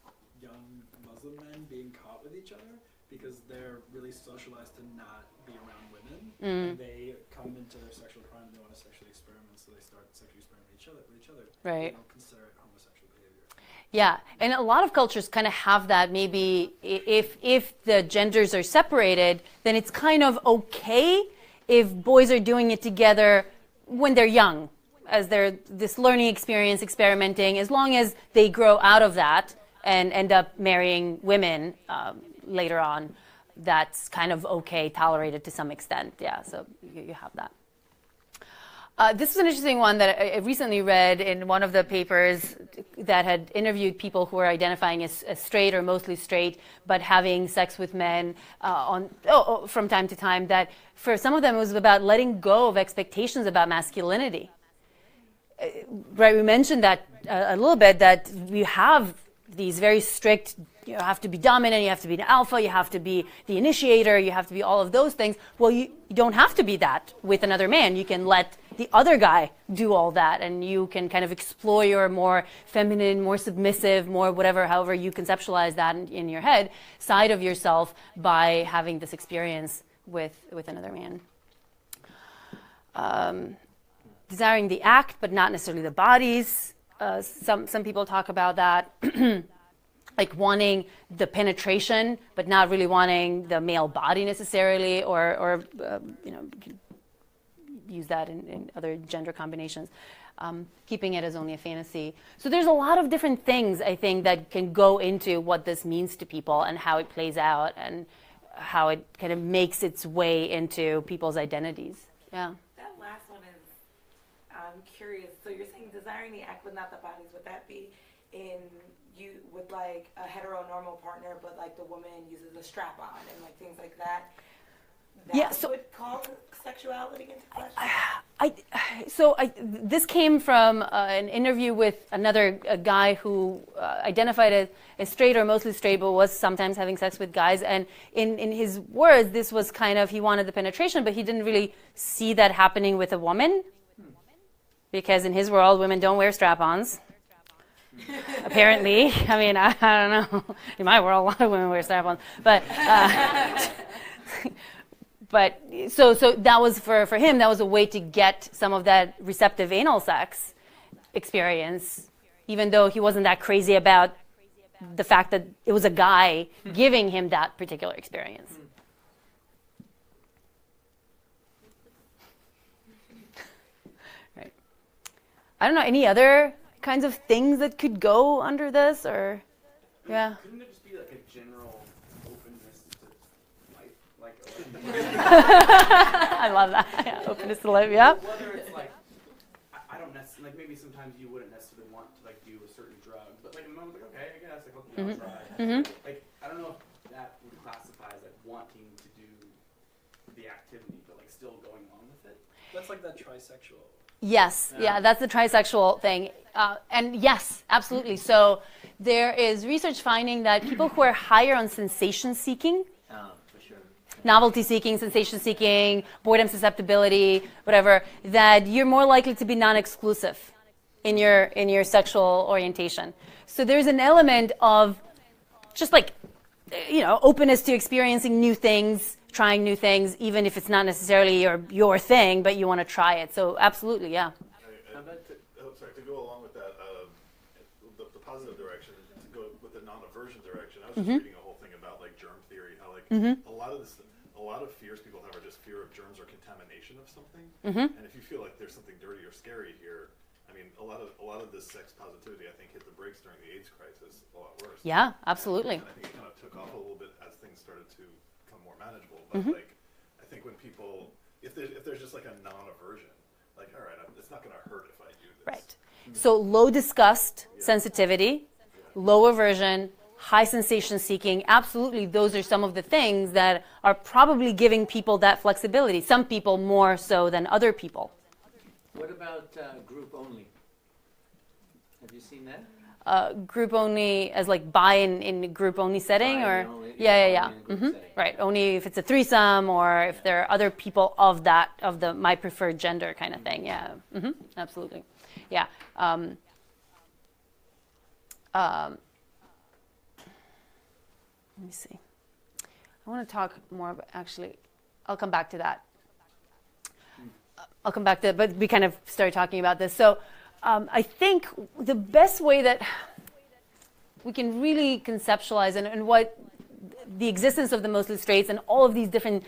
young Muslim men being caught with each other because they're really socialized to not be around women, and they come into their sexual prime and they want to sexually experiment, so they start sexually experimenting with each other. Right. They don't consider it homosexual behavior. Yeah, and a lot of cultures kind of have that. Maybe if the genders are separated, then it's kind of okay if boys are doing it together when they're young, as they're this learning experience, experimenting, as long as they grow out of that and end up marrying women later on, that's kind of okay, tolerated to some extent. Yeah, so you have that. This is an interesting one that I recently read in one of the papers that had interviewed people who are identifying as straight or mostly straight, but having sex with men from time to time, that for some of them it was about letting go of expectations about masculinity. Right, we mentioned that a little bit, that we have these very strict, you have to be dominant, you have to be an alpha, you have to be the initiator, you have to be all of those things. Well, you don't have to be that with another man. You can let the other guy do all that, and you can kind of explore your more feminine, more submissive, more whatever, however you conceptualize that in your head, side of yourself by having this experience with another man. Desiring the act, but not necessarily the bodies. Some people talk about that, like wanting the penetration, but not really wanting the male body necessarily, or use that in other gender combinations, keeping it as only a fantasy. So there's a lot of different things, I think, that can go into what this means to people and how it plays out and how it kind of makes its way into people's identities. Yeah. That last one is, I'm curious. So you're saying desiring the act but not the bodies. Would that be with like a heteronormal partner, but like the woman uses a strap on and like things like that? That would call sexuality into question? This came from an interview with another guy who identified as straight or mostly straight, but was sometimes having sex with guys. And in his words, this was kind of, he wanted the penetration, but he didn't really see that happening with a woman. Because in his world, women don't wear strap-ons. Apparently. I mean, I don't know. In my world, a lot of women wear strap-ons. But so that was for him, that was a way to get some of that receptive anal sex experience, even though he wasn't that crazy about the fact that it was a guy giving him that particular experience. Right. I don't know, any other kinds of things that could go under this, or yeah? Couldn't there just be like a general openness to life? I love that. Yeah, openness to life. Yeah. Whether it's like, I don't necessarily, like maybe sometimes you wouldn't necessarily want to like do a certain drug, but like a moment like, okay, I guess like okay, I'll try. Like I don't know if that would classify as like wanting to do the activity, but like still going on with it. That's like that trisexual. Yes, yeah, that's the trisexual thing. And yes, absolutely. So there is research finding that people who are higher on sensation seeking, For sure. novelty seeking, sensation seeking, boredom susceptibility, whatever, that you're more likely to be non-exclusive in your sexual orientation. So there's an element of just like, openness to experiencing new things, trying new things, even if it's not necessarily your thing, but you want to try it. So absolutely, yeah. To go along with that, the positive direction, to go with the non-aversion direction, I was just reading a whole thing about like germ theory, how like a lot of fears people have are just fear of germs or contamination of something. And if you feel like there's something dirty or scary here, I mean, a lot of this sex positivity, I think, hit the brakes during the AIDS crisis a lot worse. Yeah, absolutely. And I think it kind of took off a little bit as things started to become more manageable. But like, I think when people, if there's just like a non-aversion, like, all right, it's not going to hurt if I do this. Right. So low disgust sensitivity, low aversion, high sensation seeking, absolutely those are some of the things that are probably giving people that flexibility. Some people more so than other people. What about group only? Have you seen that? Group only as like bi in group only setting, Bi or and only- yeah. only in a group setting. Right, only if it's a threesome or if there are other people of the my preferred gender kind of thing. Yeah, absolutely. Yeah. Let me see. I want to talk more about, actually, I'll come back to that. I'll come back to, but we kind of started talking about this. So I think the best way that we can really conceptualize and what the existence of the mostly straights and all of these different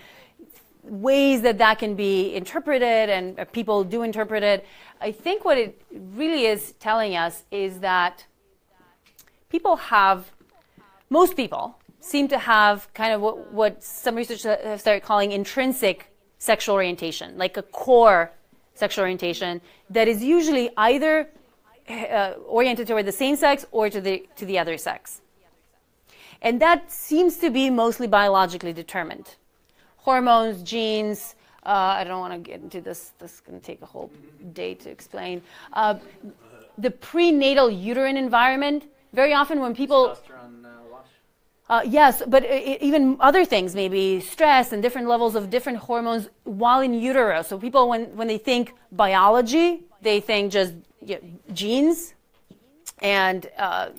ways that can be interpreted and people do interpret it, I think what it really is telling us is that most people seem to have kind of what some researchers have started calling intrinsic sexual orientation, like a core sexual orientation that is usually either oriented toward the same sex or to the other sex. And that seems to be mostly biologically determined. Hormones, genes, I don't want to get into this. This is going to take a whole day to explain. The prenatal uterine environment, very often when people... Testosterone wash? Yes, but even other things, maybe stress and different levels of different hormones while in utero. So people, when they think biology, they think just genes. And,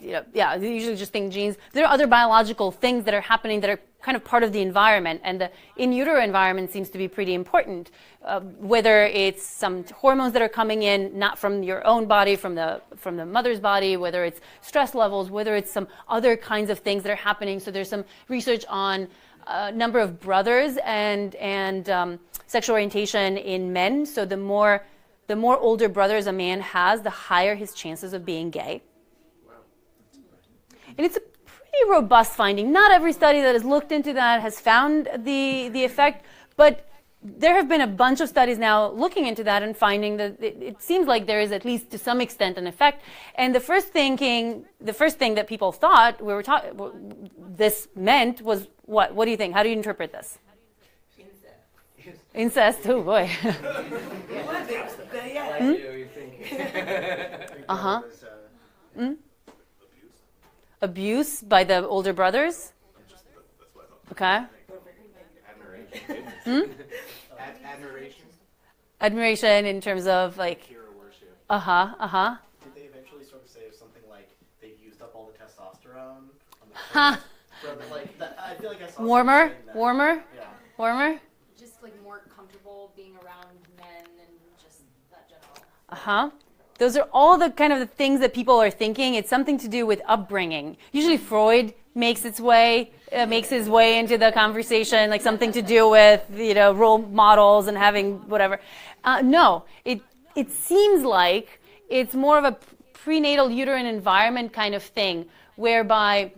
they usually just think genes. There are other biological things that are happening that are kind of part of the environment. And the in utero environment seems to be pretty important, whether it's some hormones that are coming in, not from your own body, from the mother's body, whether it's stress levels, whether it's some other kinds of things that are happening. So there's some research on number of brothers and sexual orientation in men. So the more older brothers a man has, the higher his chances of being gay. And it's a pretty robust finding. Not every study that has looked into that has found the effect, but there have been a bunch of studies now looking into that and finding that it seems like there is at least to some extent an effect. And the first thing that people thought this meant was what? What do you think? How do you interpret this? Incest. Oh boy. Abuse by the older brothers? Okay. Admiration in terms of like... Hero worship. Did they eventually sort of say something like they used up all the testosterone on the brother? Like, I feel like I saw Warmer? that. Warmer? Yeah. Warmer? Just like more comfortable being around men and just that general. Those are all the kind of the things that people are thinking. It's something to do with upbringing. Usually Freud makes his way into the conversation, like something to do with, role models and having whatever. No, it seems like it's more of a prenatal uterine environment kind of thing, whereby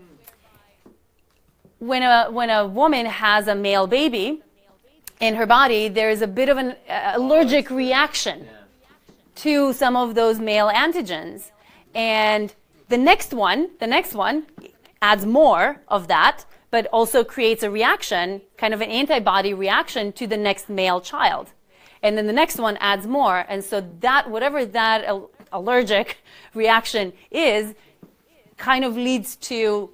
when a woman has a male baby in her body, there is a bit of an allergic reaction. to some of those male antigens. And the next one adds more of that, but also creates a reaction, kind of an antibody reaction to the next male child. And then the next one adds more. And so that, whatever that allergic reaction is, kind of leads to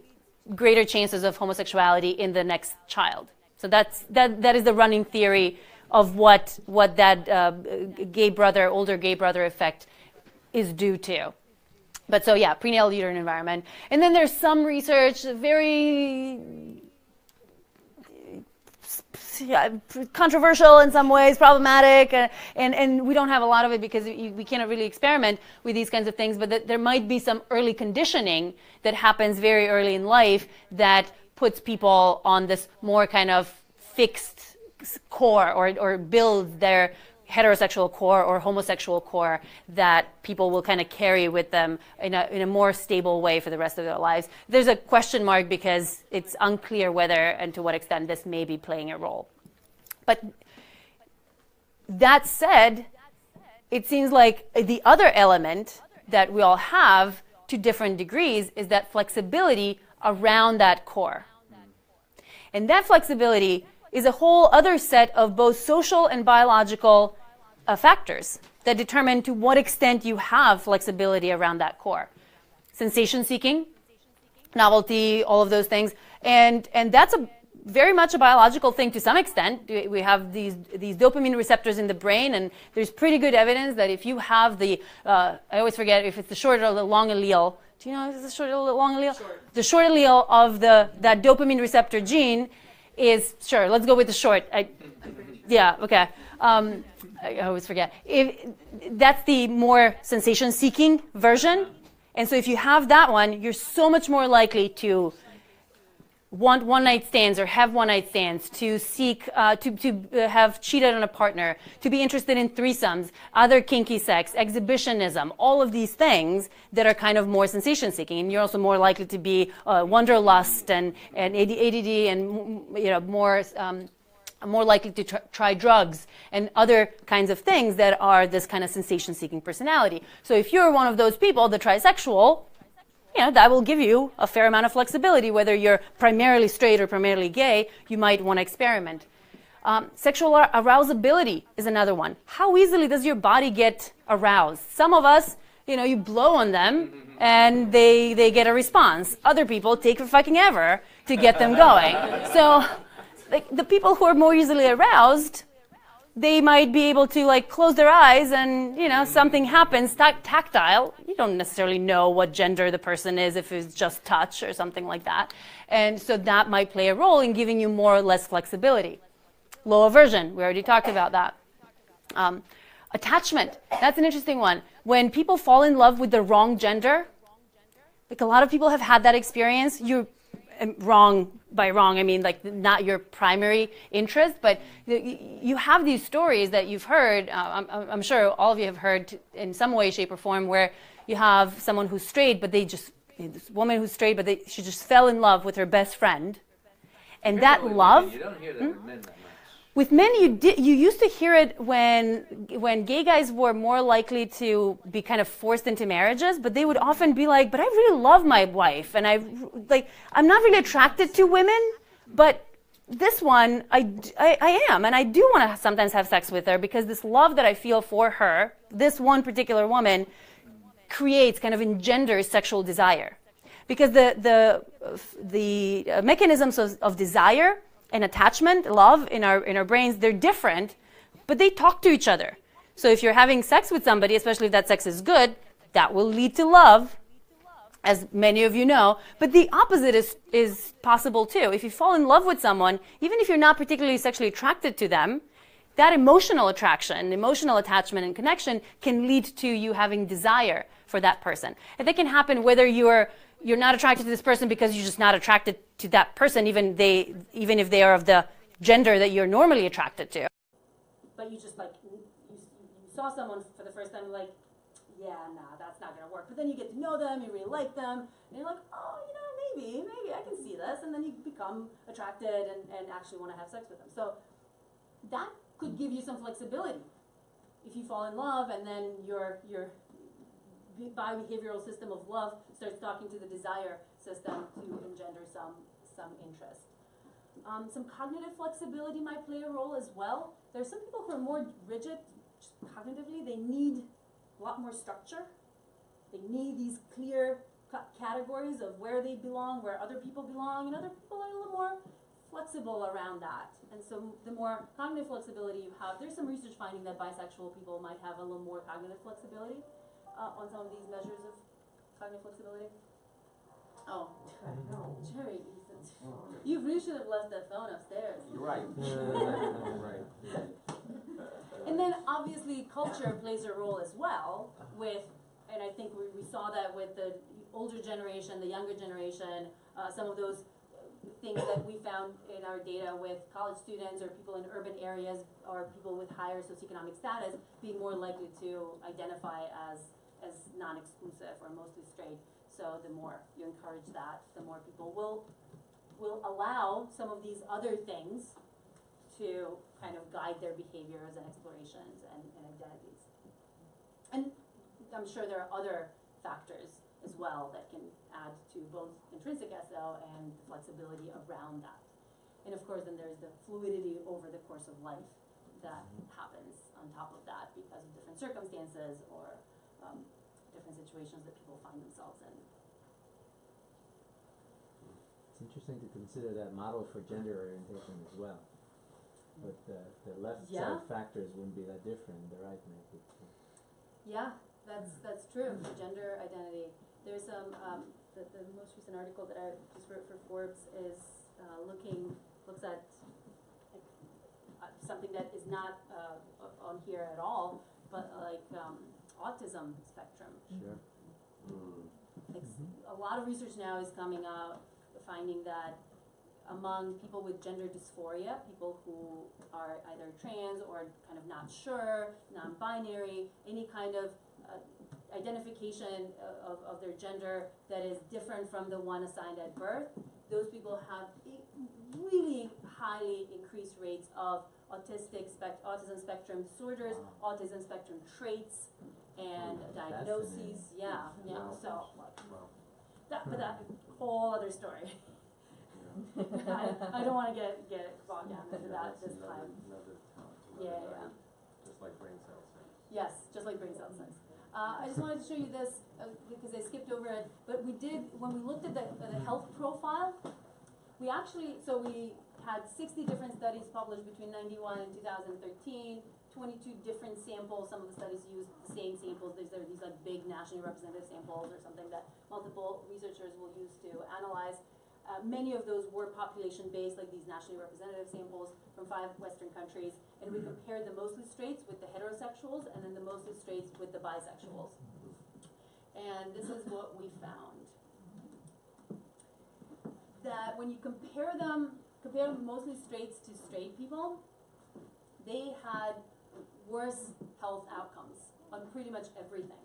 greater chances of homosexuality in the next child. So that is the running theory of what that older gay brother effect is due to. But so yeah, prenatal uterine environment. And then there's some research, very controversial in some ways, problematic, and we don't have a lot of it because we cannot really experiment with these kinds of things, but that there might be some early conditioning that happens very early in life that puts people on this more kind of fixed core or builds their heterosexual core or homosexual core that people will kind of carry with them in a more stable way for the rest of their lives. There's a question mark because it's unclear whether and to what extent this may be playing a role. But that said, it seems like the other element that we all have to different degrees is that flexibility around that core. And that flexibility is a whole other set of both social and biological factors that determine to what extent you have flexibility around that core. Sensation seeking, novelty, all of those things. And that's very much a biological thing to some extent. We have these dopamine receptors in the brain, and there's pretty good evidence that if you have I always forget if it's the short or the long allele. Do you know if it's the short or the long allele? Short. The short allele of that dopamine receptor gene is, sure, let's go with the short. Yeah, okay. I always forget. That's the more sensation-seeking version. And so if you have that one, you're so much more likely to want one-night stands or have one-night stands, to seek, to have cheated on a partner, to be interested in threesomes, other kinky sex, exhibitionism, all of these things that are kind of more sensation-seeking. And you're also more likely to be wanderlust and ADD and more likely to try drugs and other kinds of things that are this kind of sensation-seeking personality. So if you're one of those people, the trisexual, that will give you a fair amount of flexibility. Whether you're primarily straight or primarily gay, you might want to experiment. Sexual arousability is another one. How easily does your body get aroused? Some of us, you blow on them and they get a response. Other people take for fucking ever to get them going. So the people who are more easily aroused, they might be able to close their eyes and, something happens tactile. You don't necessarily know what gender the person is if it's just touch or something like that. And so that might play a role in giving you more or less flexibility. Low aversion, we already talked about that. Attachment, that's an interesting one. When people fall in love with the wrong gender, a lot of people have had that experience. You're wrong. By wrong, I mean not your primary interest, but you have these stories that you've heard. I'm sure all of you have heard in some way, shape, or form, where you have someone who's straight, but this woman who's straight, but she just fell in love with her best friend, and that love. You don't hear that with men that much. With men, you used to hear it when gay guys were more likely to be kind of forced into marriages, but they would often be like, but I really love my wife, and I'm not really attracted to women, but this one, I am, and I do want to sometimes have sex with her because this love that I feel for her, this one particular woman, creates, kind of engenders sexual desire. Because the mechanisms of desire and attachment, love in our brains, they're different, but they talk to each other. So if you're having sex with somebody, especially if that sex is good, that will lead to love, as many of you know. But the opposite is possible too. If you fall in love with someone, even if you're not particularly sexually attracted to them, that emotional attraction, emotional attachment and connection can lead to you having desire for that person. And that can happen whether you're not attracted to this person because you're just not attracted to that person, even if they are of the gender that you're normally attracted to. But you just you saw someone for the first time, yeah, nah, that's not gonna work. But then you get to know them, you really like them, and you're like, oh, maybe I can see this, and then you become attracted and actually want to have sex with them. So that could give you some flexibility if you fall in love and then your biobehavioral system of love starts talking to the desire system to engender some interest. Some cognitive flexibility might play a role as well. There's some people who are more rigid cognitively. They need a lot more structure. They need these clear categories of where they belong, where other people belong, and other people are a little more flexible around that. And so the more cognitive flexibility you have, there's some research finding that bisexual people might have a little more cognitive flexibility on some of these measures of cognitive flexibility. Oh, Jerry, you really should have left that phone upstairs. You're right. Right. And then obviously culture plays a role as well with, and I think we saw that with the older generation, the younger generation, some of those things that we found in our data with college students or people in urban areas or people with higher socioeconomic status being more likely to identify as non-exclusive or mostly straight. So the more you encourage that, the more people will allow some of these other things to kind of guide their behaviors and explorations and identities. And I'm sure there are other factors as well that can add to both intrinsic SO and the flexibility around that. And of course, then there's the fluidity over the course of life that happens on top of that because of different circumstances or different situations that people find themselves in. It's interesting to consider that model for gender orientation as well. But the left side factors wouldn't be that different, the right may be. Yeah, that's true for gender identity. There's some the most recent article that I just wrote for Forbes is looks at something that is not on here at all, but like autism spectrum. Sure. A lot of research now is coming out finding that among people with gender dysphoria, people who are either trans or kind of not sure, non-binary, any kind of identification of their gender that is different from the one assigned at birth, those people have really highly increased rates of autism spectrum disorders, autism spectrum traits, and diagnoses. Yeah. So, but that whole other story. I don't want to get bogged down into that this time. Yeah. Just like brain cell sex. Yes, just like brain cell sex. I just wanted to show you this because I skipped over it, but we did, when we looked at the health profile, we had 60 different studies published between 91 and 2013, 22 different samples. Some of the studies used the same samples. These are these like big nationally representative samples or something that multiple researchers will use to analyze. Many of those were population-based, like these nationally representative samples from 5 Western countries, and we compared the mostly straights with the heterosexuals and then the mostly straights with the bisexuals. And this is what we found. That when you compare mostly straights to straight people, they had worse health outcomes on pretty much everything.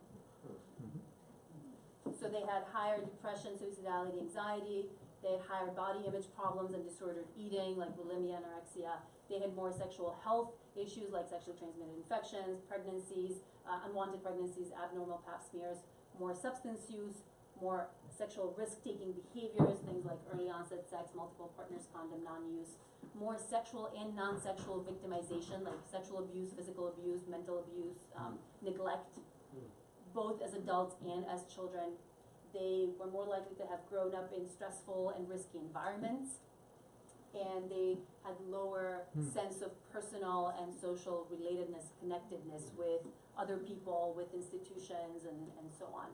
So they had higher depression, suicidality, anxiety. They had higher body image problems and disordered eating, like bulimia, anorexia. They had more sexual health issues, like sexually transmitted infections, pregnancies, unwanted pregnancies, abnormal pap smears, more substance use, more sexual risk-taking behaviors, things like early onset sex, multiple partners, condom non-use, more sexual and non-sexual victimization, like sexual abuse, physical abuse, mental abuse, neglect, both as adults and as children. They were more likely to have grown up in stressful and risky environments, and they had lower sense of personal and social relatedness, connectedness with other people, with institutions, and so on.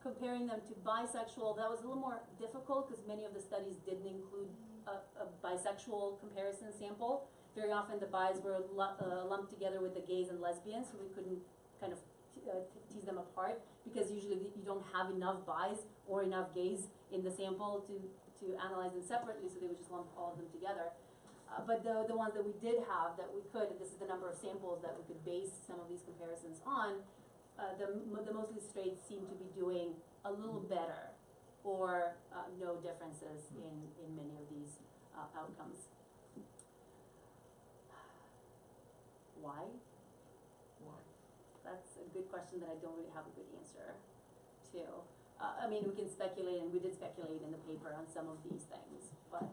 Comparing them to bisexual, that was a little more difficult because many of the studies didn't include a bisexual comparison sample. Very often the bis were lumped together with the gays and lesbians, so we couldn't kind of tease them apart because usually you don't have enough bis or enough gays in the sample to analyze them separately, so they would just lump all of them together. But the ones that we did have that we could, this is the number of samples that we could base some of these comparisons on, the mostly straight seem to be doing a little better or no differences in many of these outcomes. Why? good question that I don't really have a good answer to. I mean, we can speculate, and we did speculate in the paper on some of these things, but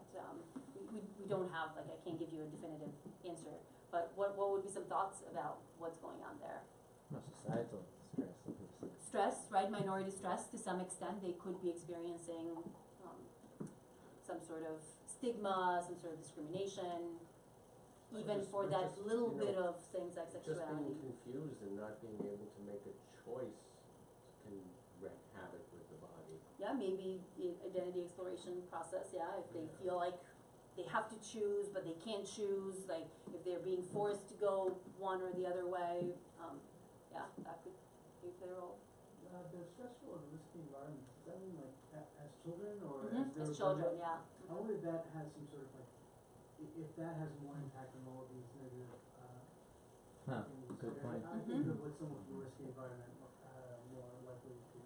we don't have, like, I can't give you a definitive answer. But what would be some thoughts about what's going on there? Societal stress, obviously. Stress, right? Minority stress to some extent. They could be experiencing some sort of stigma, some sort of discrimination, even for that little bit of same-sex Just sexuality. being confused and not being able to make a choice can wreak havoc with the body. Yeah, maybe the identity exploration process, yeah, if they feel like they have to choose, but they can't choose, like if they're being forced to go one or the other way, yeah, that could play a role. The stressful and risky environments, does that mean like as children or Mm-hmm. as As children, yeah. I wonder if that has some sort of like, if that has more impact on all of these negative things. Good Like, point. I think of like someone from a risky environment more likely to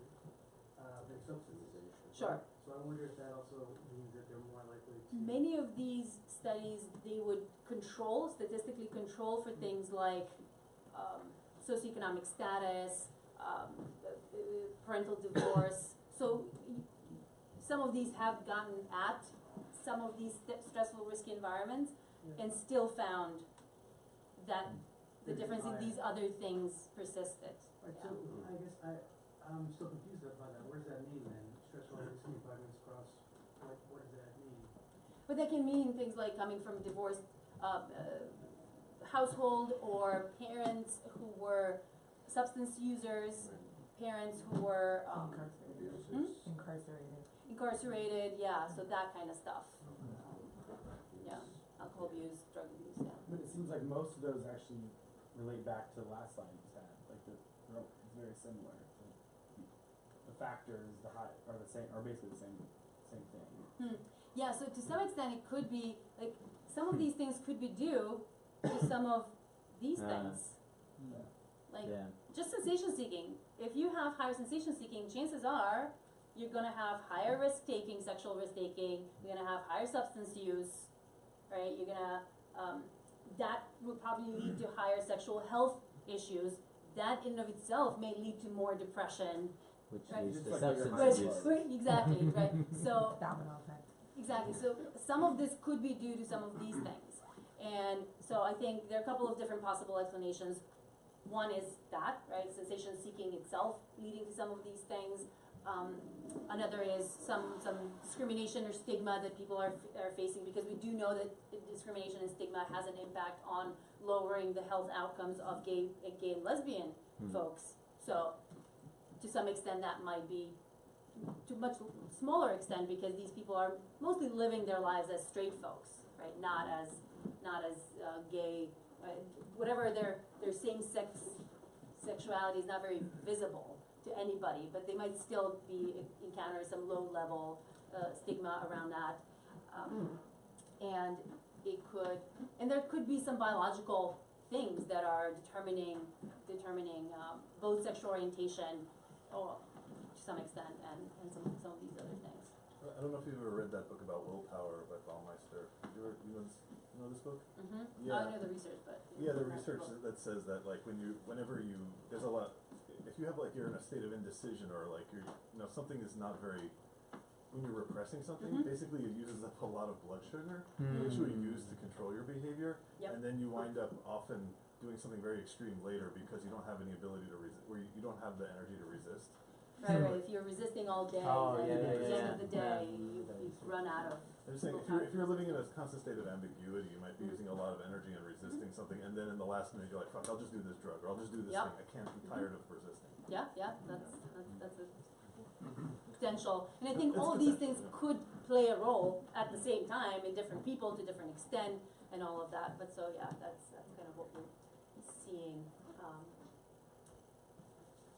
make substances. Sure. So I wonder if that also means that they're more likely to. Many of these studies, they would statistically control for things like socioeconomic status, parental divorce. So some of these have gotten at some of these stressful, risky environments, and still found that the difference in these other things persisted. Right, Yeah. so I guess I'm still confused about that. What does that mean then? Stressful and risky environments cross, what does that mean? But that can mean things like coming from a divorced household, or parents who were substance users, parents who were incarcerated, yeah, so that kind of stuff. Yeah, alcohol abuse, drug abuse, yeah. But it seems like most of those actually relate back to the last slide you just had. Like it's very similar. The factors, are the same, are basically the same thing. Yeah, so to some extent it could be, like, some of these things could be due to some of these things. Like, just sensation seeking. If you have higher sensation seeking, chances are you're gonna have higher risk taking, sexual risk taking, you're gonna have higher substance use, right? You're gonna, that will probably lead to higher sexual health issues. That in and of itself may lead to more depression. Which right? leads to Like substance use. Exactly, right? So, Domino effect. exactly, so some of this could be due to some of these things. And so I think there are a couple of different possible explanations. One is that, right, sensation seeking itself leading to some of these things. Another is some discrimination or stigma that people are facing, because we do know that discrimination and stigma has an impact on lowering the health outcomes of gay and lesbian folks. So to some extent that might be, to much smaller extent, because these people are mostly living their lives as straight folks, right? Not as gay, whatever their same-sex sexuality is not very visible to anybody, but they might still be encountering some low-level stigma around that, and there could be some biological things that are determining both sexual orientation, or to some extent, and some of these other things. I don't know if you've ever read that book about willpower by Baumeister. You know this book? Mm-hmm. Yeah. I know the research, but Yeah, the research that says that, like, there's a lot, if you have, like, you're in a state of indecision, or like something is not very, when you're repressing something, basically it uses up a lot of blood sugar, which we use to control your behavior, and then you wind up often doing something very extreme later because you don't have any ability to resist, where you don't have the energy to resist. right. If you're resisting all day, then at the end of the day, you've run out of. I'm just saying, if you're living in a constant state of ambiguity, you might be using a lot of energy and resisting something, and then in the last minute you're like, fuck, I'll just do this drug, or I'll just do this thing. I can't be tired of resisting. Yeah, that's a potential. And I think all of these things could play a role at the same time in different people to different extent and all of that. But so yeah, that's kind of what we're seeing.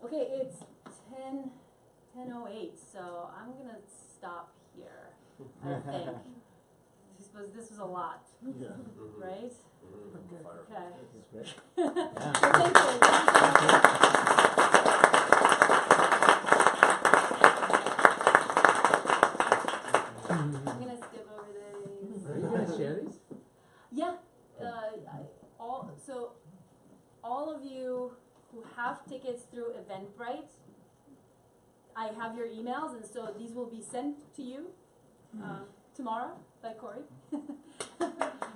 Okay, it's 10:08, so I'm gonna stop here. I think this was a lot, Yeah. right? Fire. Okay. This is great. Well, thank you. I'm gonna skip over these. Are you gonna share these? Yeah. All of you who have tickets through Eventbrite. I have your emails, and so these will be sent to you tomorrow by Corey.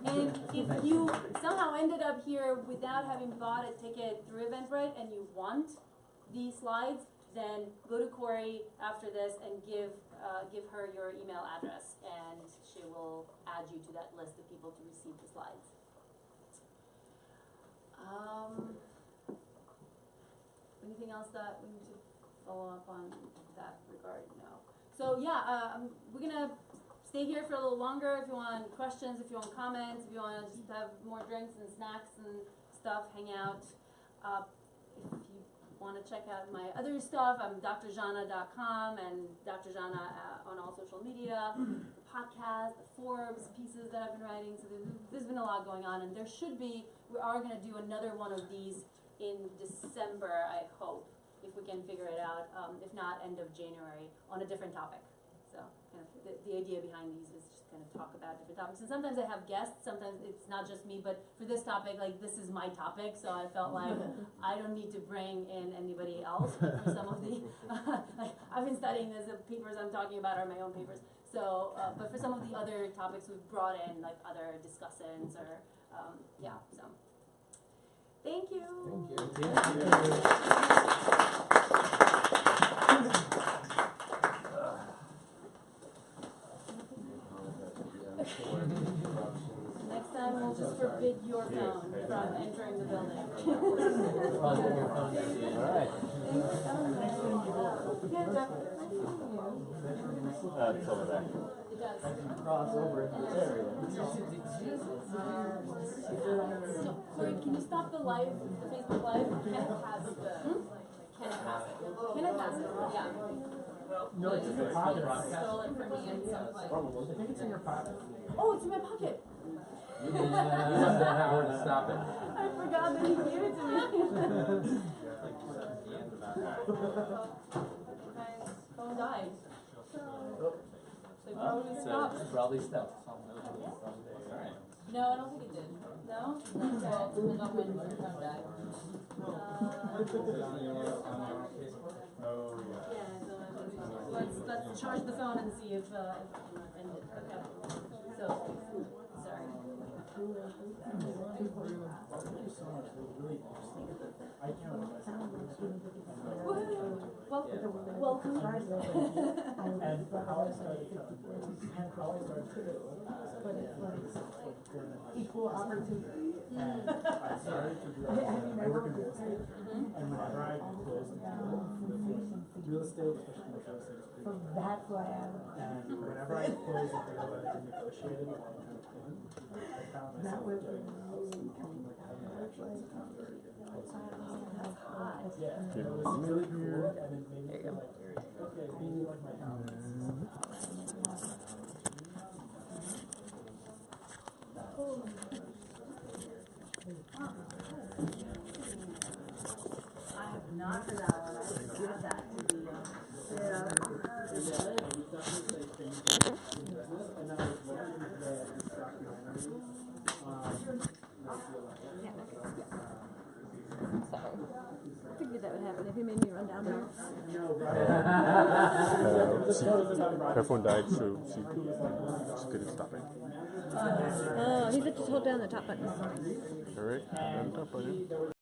And if you somehow ended up here without having bought a ticket through Eventbrite and you want these slides, then go to Corey after this and give her your email address, and she will add you to that list of people to receive the slides. Anything else that we need to follow up on that regard? No. So yeah, we're gonna stay here for a little longer if you want questions, if you want comments, if you want to just have more drinks and snacks and stuff, hang out. If you want to check out my other stuff, I'm drzhana.com and Dr. Zhana on all social media, the podcast, the Forbes pieces that I've been writing. So there's been a lot going on, and we are going to do another one of these in December, I hope, if we can figure it out. If not, end of January on a different topic. So kind of the idea behind these is just kind of talk about different topics. And sometimes I have guests, sometimes it's not just me, but for this topic, like this is my topic, so I felt like I don't need to bring in anybody else. But for some of the, like I've been studying this, the papers I'm talking about are my own papers. So, but for some of the other topics, we've brought in like other discussants or, yeah, so. Thank you. Thank you. Next time we'll just forbid your phone from entering the building. Alright. It's over there. It does. Cross over into this area. Sorry, can you stop the live, the Facebook live? Can it pass the, can it pass it? Can it pass it? Yeah. No, it's in your pocket. Stole it from me in some way. I think it's in your pocket. Oh, it's in my pocket. You must not have where to stop it. I forgot that he gave it to me. My phone died. So it probably stopped. Probably stopped. No, I don't think it did. No? Okay, it depends on when your phone died. Oh, yeah. Yeah, so let's charge the phone and see if it ended. Okay. So, sorry. Well, welcome. And how I started But it's like equal opportunity. and I started to do I work in real estate, and whenever I close a deal, real estate, especially commercial real estate, is So pretty that's why and whenever I close a deal that I negotiated a long time ago, I found that myself was doing like having erections after That's hot. yeah, it was really cool, and it made me feel like, okay, these are like my talents. I have not heard that one. I would love that to be. Yeah. And I was watching this documentary. I figured that would happen if you made me run down here. Her phone died, so she's good at stopping. Oh, he said just hold down the top button. Alright, top button.